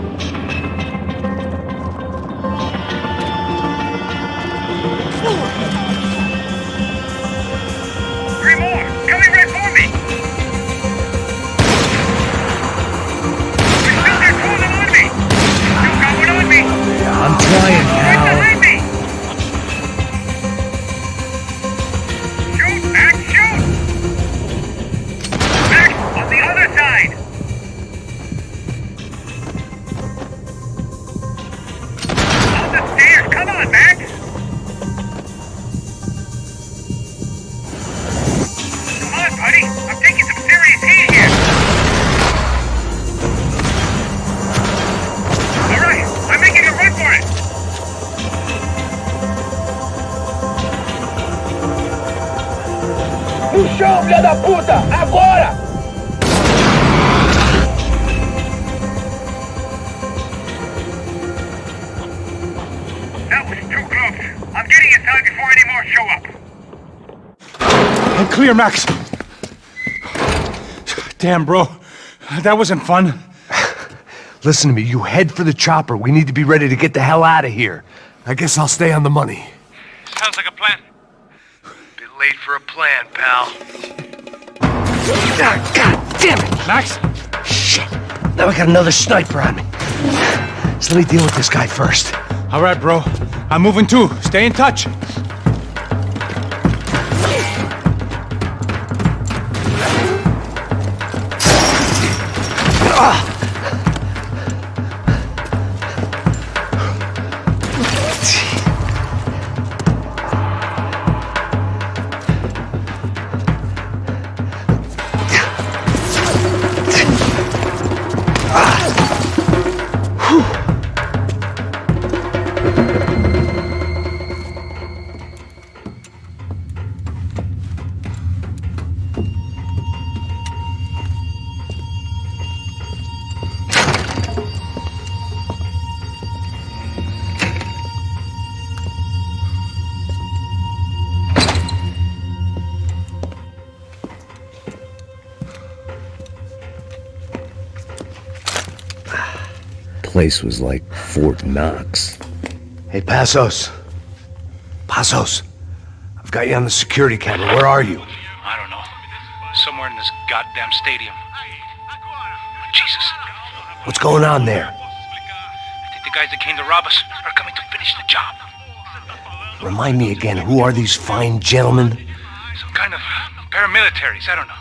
Three more! Coming right for me! There's still there, two of them on me! You got one on me! I'm trying, Right pal. behind me! Shoot, Max, shoot! Max, on the other side! On the stairs, come on, Max! Come on, buddy! I'm taking some serious heat here! Alright, I'm making a run for it! No chão, filha da puta! Agora! That was too close. I'm getting inside before any more show up. I'm clear, Max. Damn, bro. That wasn't fun. Listen to me, you head for the chopper. We need to be ready to get the hell out of here. I guess I'll stay on the money. Sounds like a plan. Bit late for a plan, pal. Ah, God damn it! Max? Shit. Now I got another sniper on me. So let me deal with this guy first. All right, bro. I'm moving too. Stay in touch. Place was like Fort Knox. Hey, Passos. Passos. I've got you on the security camera. Where are you? I don't know. Somewhere in this goddamn stadium. Jesus. What's going on there? I think the guys that came to rob us are coming to finish the job. Remind me again, who are these fine gentlemen? Some kind of paramilitaries, I don't know.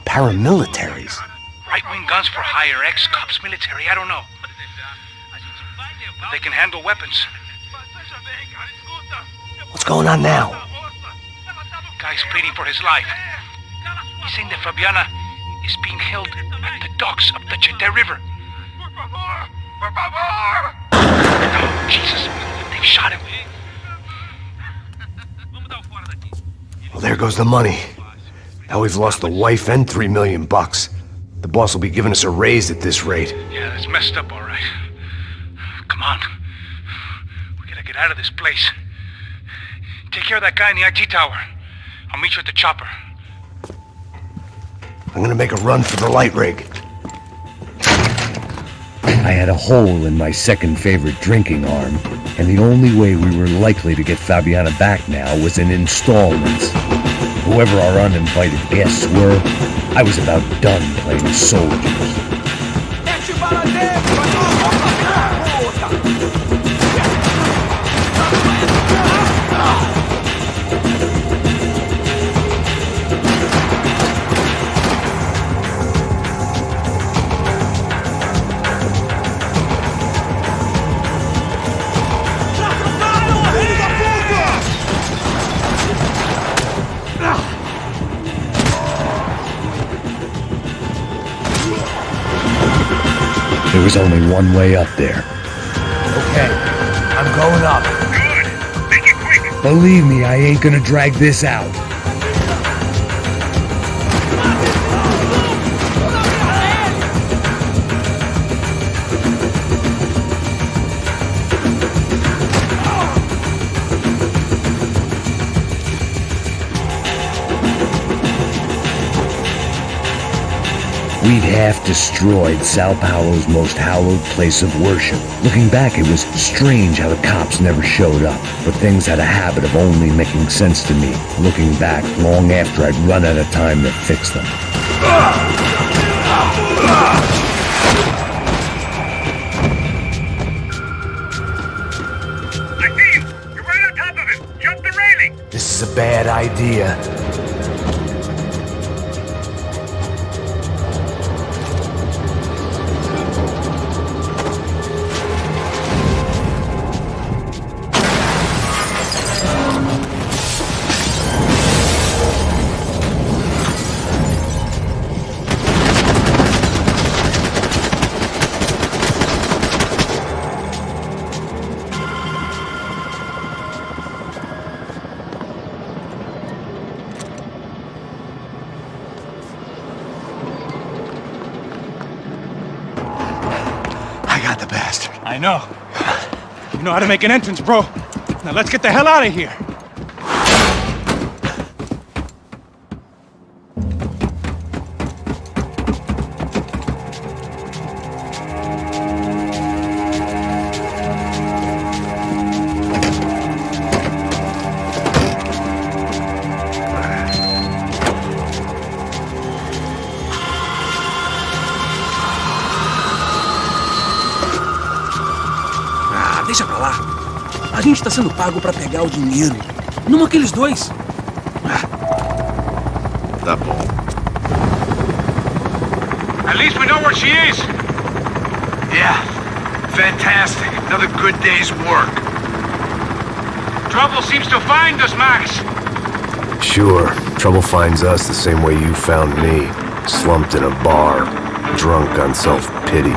Paramilitaries? Right-wing guns for hire, ex-cops, military, I don't know. But they can handle weapons. What's going on now? Guy's pleading for his life. He's saying that Fabiana is being held at the docks of the Chete River. Oh, Jesus. goes the money. Now we've lost the wife and $3 million bucks. The boss will be giving us a raise at this rate. Yeah, that's messed up, all right. Come on. We gotta get out of this place. Take care of that guy in the IT tower. I'll meet you at the chopper. I'm gonna make a run for the light rig. I had a hole in my second favorite drinking arm, and the only way we were likely to get Fabiana back now was in installments. Whoever our uninvited guests were, I was about done playing soldiers. There was only one way up there. Okay, I'm going up. Good. Make it quick. Believe me, I ain't gonna drag this out. We'd half destroyed Sao Paulo's most hallowed place of worship. Looking back, it was strange how the cops never showed up, but things had a habit of only making sense to me, looking back long after I'd run out of time to fix them. I see you. You're right on top of him. Jump the railing. This is a bad idea. I know. You know how to make an entrance, bro. Now let's get the hell out of here. Deixa pra lá. A gente tá sendo pago pra pegar o dinheiro. Não aqueles dois. Tá bom. At least we know where she is. Yeah. Fantastic. Another good day's work. Trouble seems to find us, Max. Sure. Trouble finds us the same way you found me. Slumped in a bar. Drunk on self-pity.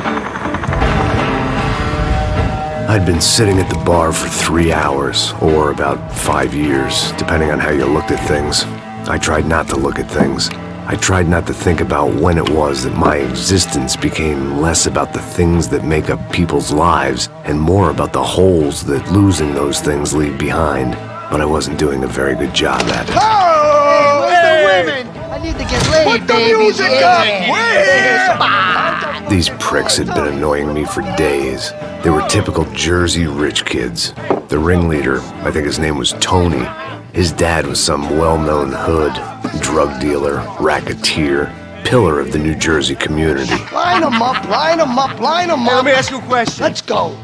I'd been sitting at the bar for 3 hours, or about 5 years, depending on how you looked at things. I tried not to look at things. I tried not to think about when it was that my existence became less about the things that make up people's lives, and more about the holes that losing those things leave behind. But I wasn't doing a very good job at it. Oh! Hey, where's the women? I need to get laid, put baby. Put the music up! We're here! These pricks had been annoying me for days. They were typical Jersey rich kids. The ringleader, I think his name was Tony. His dad was some well-known hood, drug dealer, racketeer, pillar of the New Jersey community. Line them up, line them up, line them up. Let me ask you a question. Let's go.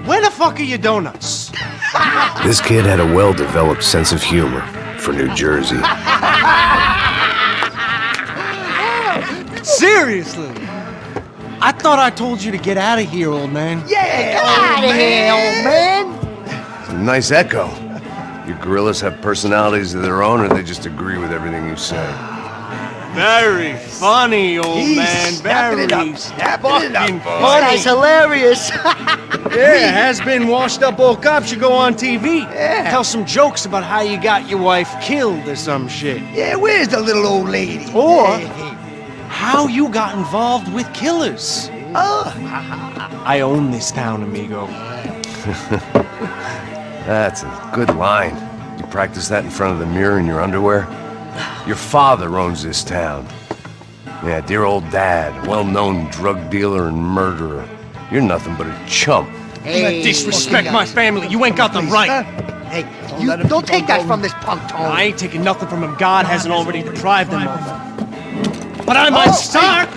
Where the fuck are your donuts? This kid had a well-developed sense of humor for New Jersey. Seriously? I thought I told you to get out of here, old man. Yeah, get out of here, old man. It's a nice echo. Your gorillas have personalities of their own, or they just agree with everything you say? Very funny, old man. Very fucking This guy's funny. hilarious. Yeah, has-been washed-up old cop should go on TV. Yeah. Tell some jokes about how you got your wife killed or some shit. Yeah, where's the little old lady? Or how you got involved with killers. Oh. I own this town, amigo. That's a good line. You practice that in front of the mirror in your underwear? Your father owns this town. Yeah, dear old dad, well-known drug dealer and murderer. You're nothing but a chump. Hey, Disrespect my family. You ain't got the right. Hey, you don't take that from this punk, Tony. I ain't taking nothing from him. God hasn't already deprived him of. But I might start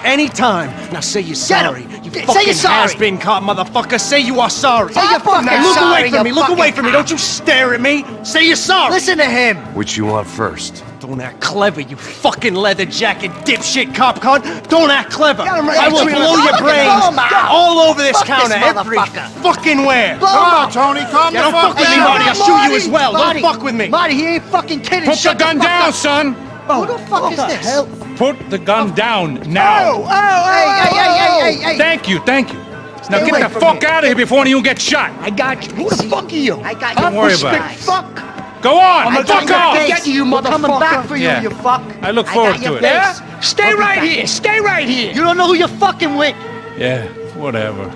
anytime. Now say you're sorry. You Say fucking you're sorry. has-been caught, motherfucker. Say you are sorry. Say you're fucking Look sorry, away from me. you Look away fucking from me. Don't you stare at me. Say you're sorry. Listen to him. Which you want first? Don't act clever, you fucking leather jacket dipshit cop cunt. Don't act clever. Get him right I will between blow the your fucking brains thumb out. all over this Fuck this counter every motherfucker. fucking where. Blow him out. Tony, calm the fuck with me, Marty. I'll shoot you as well. Marty, Don't fuck with me. Marty, he ain't fucking kidding. Put the Shut gun fuck down, up. son! Who the fuck is this? Hell? Put the gun down now! Hey. Thank you. Now Stay get away the from fuck me. out of here before you get shot! I got you. Who the fuck are you? I got you. Don't worry about it. Fuck. Go on! I got Fuck your off! face. You motherfucker. Coming back for you, Yeah. you fuck. I look got forward your to it. face. Yeah? Stay I'll be right back. here. Stay right here. You don't know who you're fucking with. Yeah, whatever.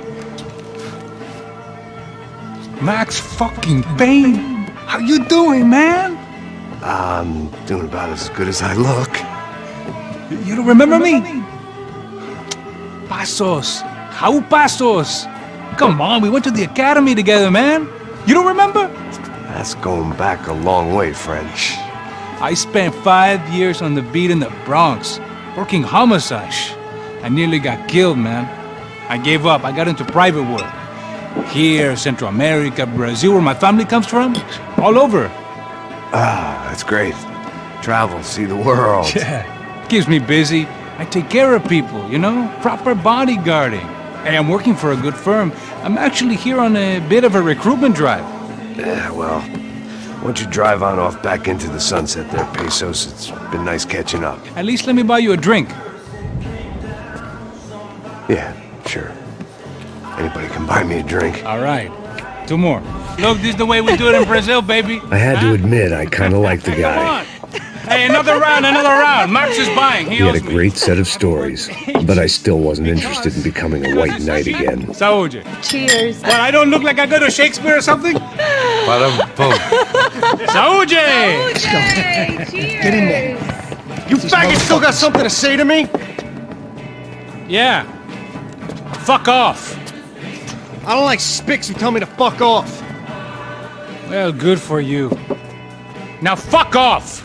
Max fucking Payne! How you doing, man? I'm doing about as good as I look. You don't remember me? Pasos. How Pasos? Come on, we went to the academy together, man. You don't remember? That's going back a long way, French. I spent 5 years on the beat in the Bronx, working homicide. I nearly got killed, man. I gave up. I got into private work. Here, Central America, Brazil, where my family comes from. All over. Ah, that's great. Travel, see the world. Yeah. Keeps me busy. I take care of people, you know? Proper bodyguarding. Hey, I'm working for a good firm. I'm actually here on a bit of a recruitment drive. Yeah, well, why don't you drive on off back into the sunset there, Pesos? It's been nice catching up. At least let me buy you a drink. Yeah, sure. Anybody can buy me a drink. All right. 2 more. Look, this is the way we do it in Brazil, baby. I had to admit, I kind of liked the Come guy. on. Hey, another round. Max is buying. He had a great set of stories, but I still wasn't interested in becoming a white knight again. Saúde. Cheers. What, I don't look like I go to Shakespeare or something? Bada-boom. Saúde! Get in there. You faggot still got something to say to me? Yeah. Fuck off. I don't like spics who tell me to fuck off. Well, good for you. Now fuck off!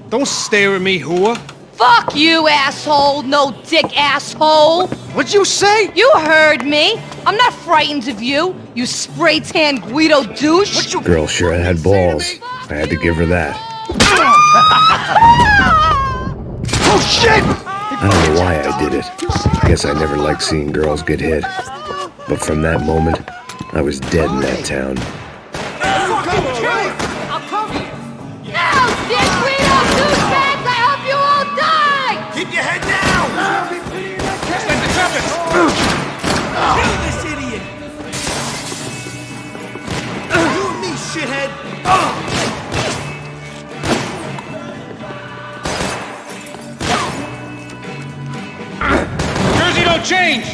Don't stare at me, whore. Fuck you, asshole. No dick, asshole. What'd you say? You heard me. I'm not frightened of you, you spray-tan Guido douche. Girl sure had balls. I had to give her that. Oh, shit! I don't know why I did it. I guess I never liked seeing girls get hit. But from that moment, I was dead in that town. No, dick Guido douchebags! I hope you all die! Keep your head down. Kill this idiot. You and me, shithead. Jersey don't change!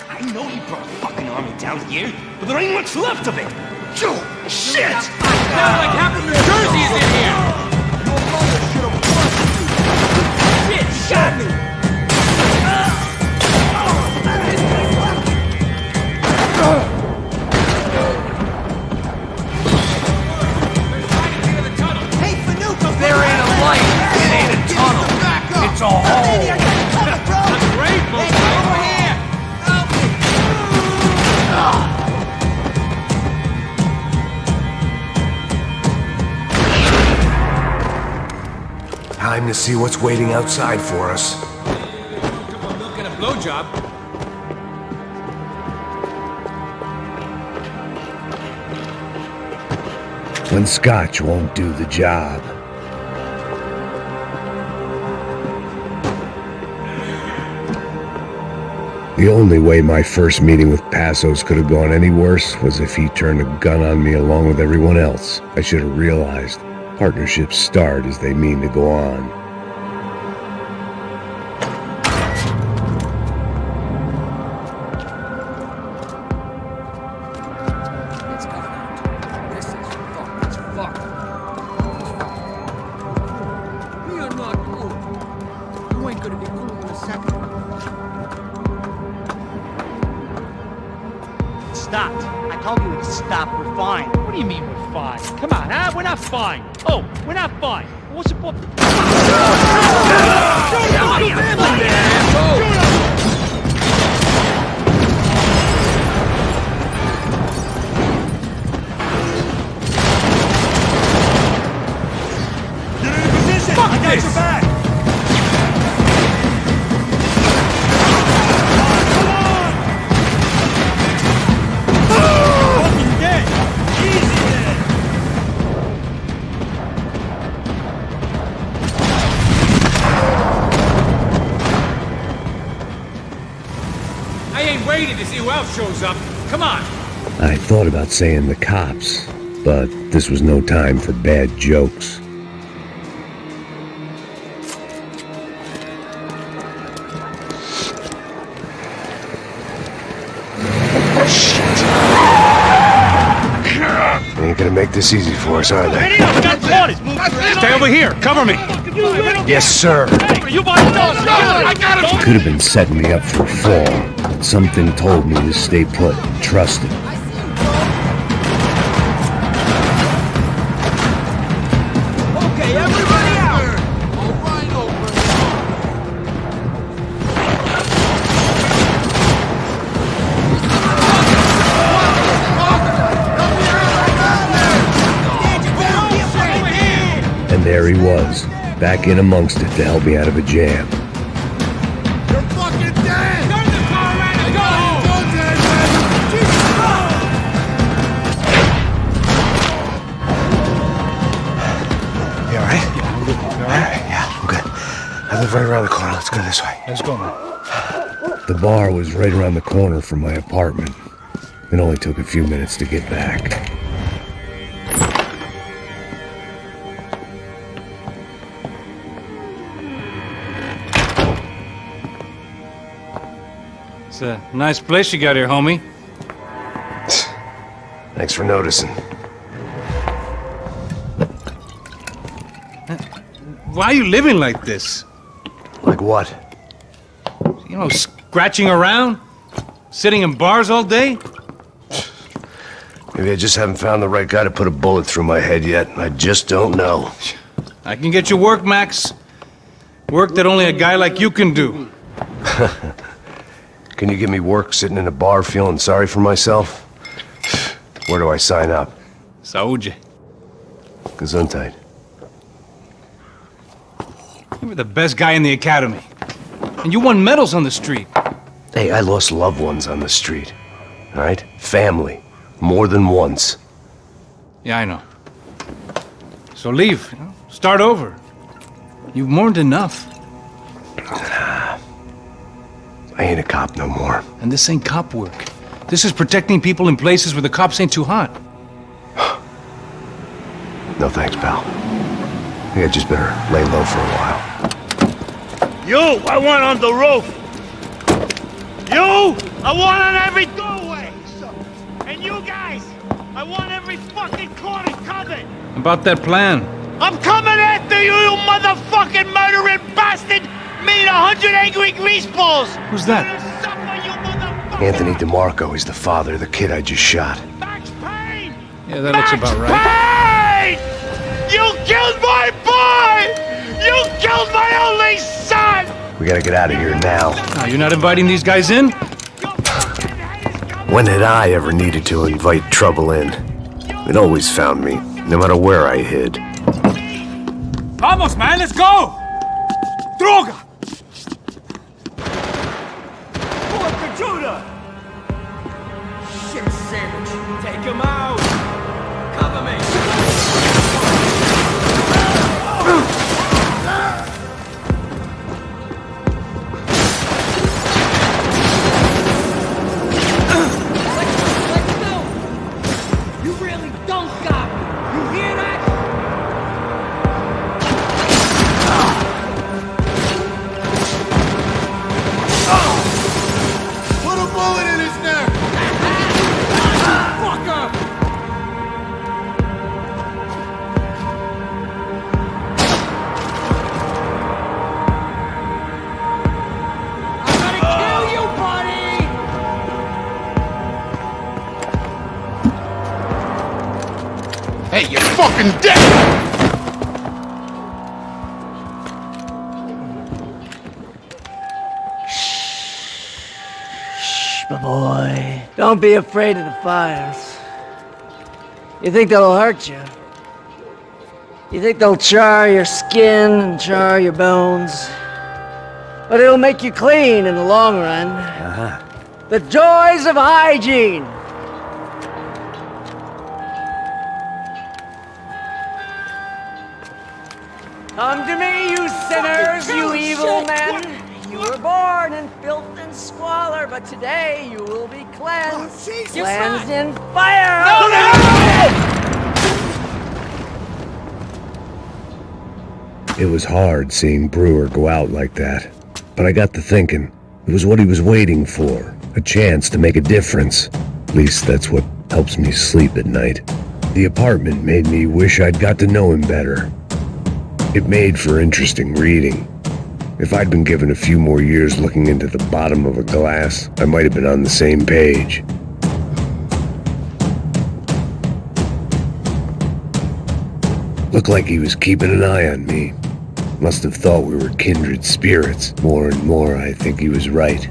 I know you brought a fucking army down here, but there ain't much left of it. Shit! Sounds like half of New Jersey is in here! Shit, shot me. Hey, Fanuco, There ain't a light. It ain't a tunnel. It's a hole. Great, over here. Help me. Time to see what's waiting outside for us. Look at a blowjob. When scotch won't do the job. The only way my first meeting with Passos could have gone any worse was if he turned a gun on me along with everyone else. I should have realized partnerships start as they mean to go on. Stopped. I told you to stop. We're fine. What do you mean we're fine? Come on, huh? We're not fine. Oh, we're not fine. What's the point? Fuck this! I ain't waiting to see who else shows up. Come on. I thought about saying the cops, but this was no time for bad jokes. They ain't gonna make this easy for us, are they? Stay over here. Cover me. Yes, sir. He could have been setting me up for a fall, but something told me to stay put and trust him. Okay, everybody out! And there he was, back in amongst it to help me out of a jam. You're fucking dead! Turn the car around and go! You alright? Yeah, I'm good. You alright? Yeah, I'm good. I live right around the corner. Let's go this way. Let's go, man. The bar was right around the corner from my apartment. It only took a few minutes to get back. It's a nice place you got here, homie. Thanks for noticing. Why are you living like this? Like what? You know, scratching around? Sitting in bars all day? Maybe I just haven't found the right guy to put a bullet through my head yet. I just don't know. I can get you work, Max. Work that only a guy like you can do. Can you give me work sitting in a bar feeling sorry for myself? Where do I sign up? Saúde. Gesundheit. You were the best guy in the academy. And you won medals on the street. Hey, I lost loved ones on the street. All right? Family. More than once. Yeah, I know. So leave. You know? Start over. You've mourned enough. I ain't a cop no more. And this ain't cop work. This is protecting people in places where the cops ain't too hot. No thanks, pal. I think I just better lay low for a while. You, I want on the roof! You, I want on every doorway! And you guys, I want every fucking corner covered! About that plan. I'm coming after you, you motherfucking murdering bastard! Me and 100 angry greaseballs! Who's that? Anthony DeMarco. He's the father of the kid I just shot. Max Payne! Yeah, that looks about right. Payne! You killed my boy! You killed my only son! We gotta get out of here now. Now, you're not inviting these guys in? When had I ever needed to invite trouble in? It always found me, no matter where I hid. Vamos, man, let's go! Droga! Boy, Judah! Shit sandwich. Take him out. Cover me. You really don't got me. You hear that? Put a bullet in his neck. Fucker! I'm gonna kill you, buddy! Hey, you're fucking dead! My boy, don't be afraid of the fires. You think they'll hurt you? You think they'll char your skin and char your bones? But it'll make you clean in the long run. The joys of hygiene! Come to me, you sinners, you evil men! You were born in filth and squalor, but today you will be cleansed. Cleansed in fire! It was hard seeing Brewer go out like that, but I got to thinking, it was what he was waiting for, a chance to make a difference. At least that's what helps me sleep at night. The apartment made me wish I'd got to know him better. It made for interesting reading. If I'd been given a few more years looking into the bottom of a glass, I might have been on the same page. Looked like he was keeping an eye on me. Must have thought we were kindred spirits. More and more, I think he was right.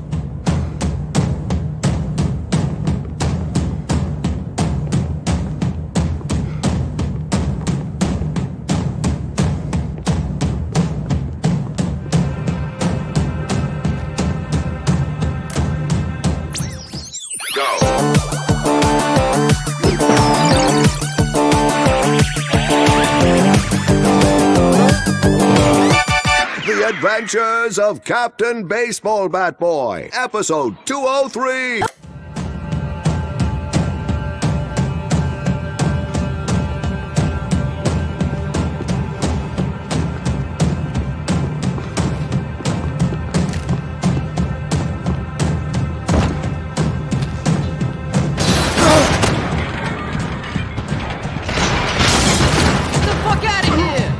The Adventures of Captain Baseball Bat Boy, episode 203. Get the fuck out of here!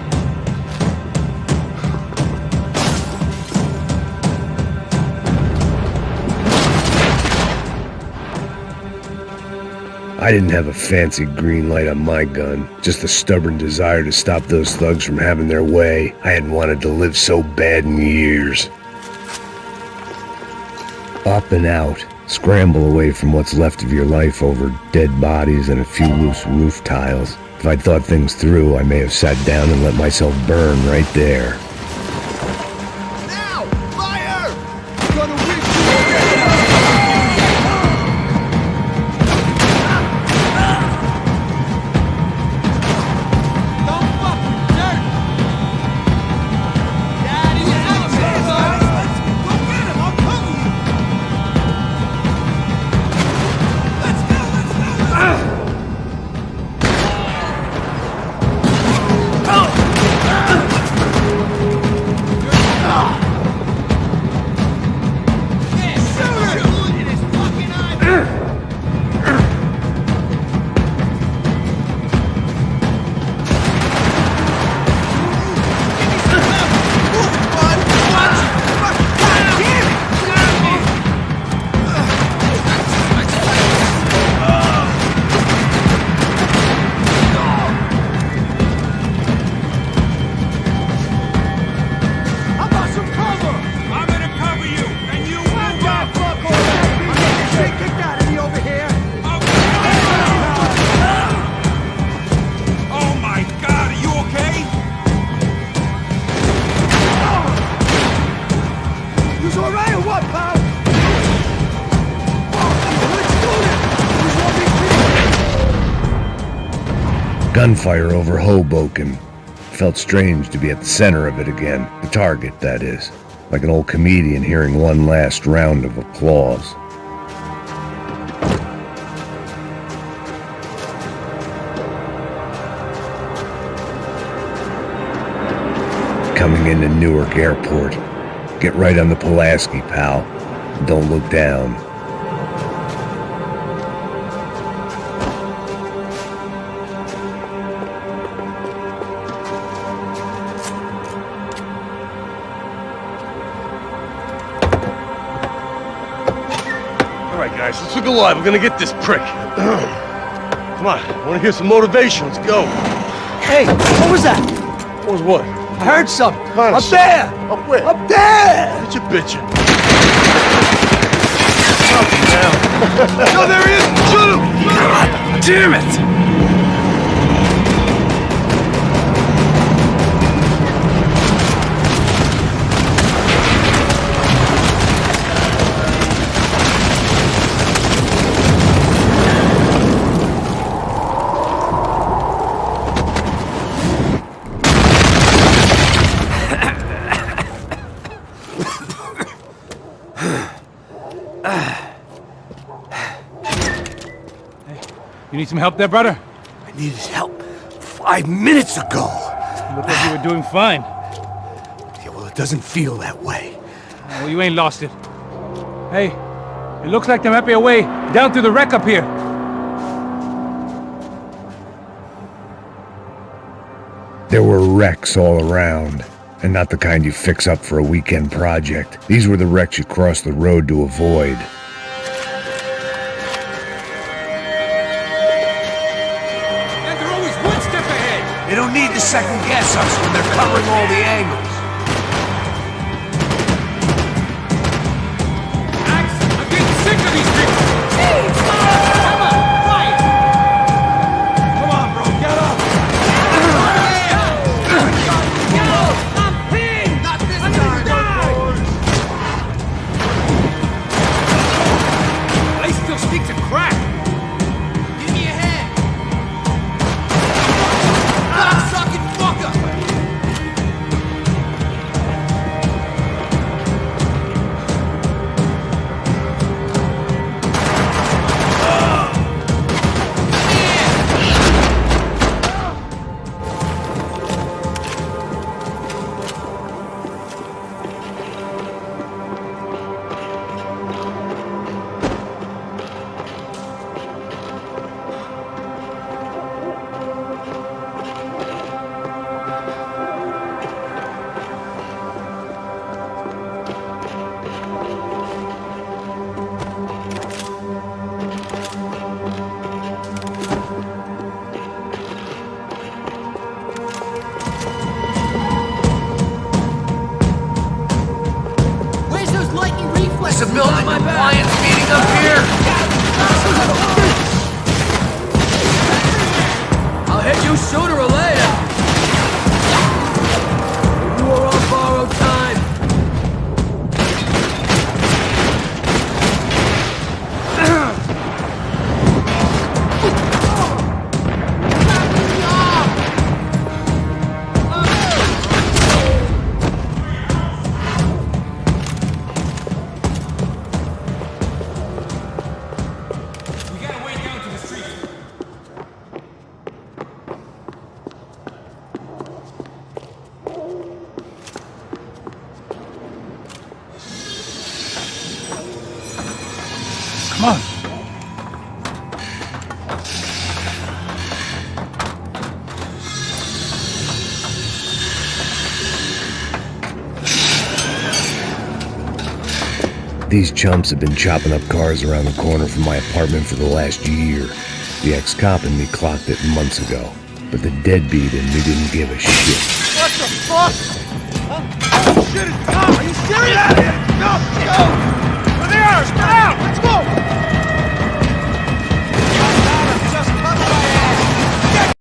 I didn't have a fancy green light on my gun, just a stubborn desire to stop those thugs from having their way. I hadn't wanted to live so bad in years. Up and out, scramble away from what's left of your life over dead bodies and a few loose roof tiles. If I'd thought things through, I may have sat down and let myself burn right there. Now! Fire! Gonna reach Gunfire over Hoboken. Felt strange to be at the center of it again. The target, that is. Like an old comedian hearing one last round of applause. Coming into Newark Airport. Get right on the Pulaski, pal. Don't look down. Alright guys, let's look alive. We're gonna get this prick. Come on, I wanna hear some motivation. Let's go. Hey, what was that? What was what? I heard something. Huh, Up there! Up where? Up there! What you bitching? No, there he is! Shoot him! God damn it! You need some help there, brother? I needed help 5 minutes ago. You look like you were doing fine. Yeah, well, it doesn't feel that way. Well, you ain't lost it. Hey, it looks like there might be a way down through the wreck up here. There were wrecks all around, and not the kind you fix up for a weekend project. These were the wrecks you cross the road to avoid. They don't need to second guess us when they're covering all the angles. Max, I'm getting sick of these people! Jeez! Come on, quiet! Come on, bro, get up! Get up! I'm pinned! Not this time! Place still stinks of crack! Give me a hand! Cocksucking fucker! Where's those lightning reflexes? There's a building compliance meeting up here. I'll hit you sooner or later. You are on borrowed time. We gotta wait down to the street. Come on. These chumps have been chopping up cars around the corner from my apartment for the last year. The ex-cop in me clocked it months ago, but the deadbeat in me didn't give a shit. What the fuck? Huh? Oh, shit, it's Tom! Are you serious? Go! Go!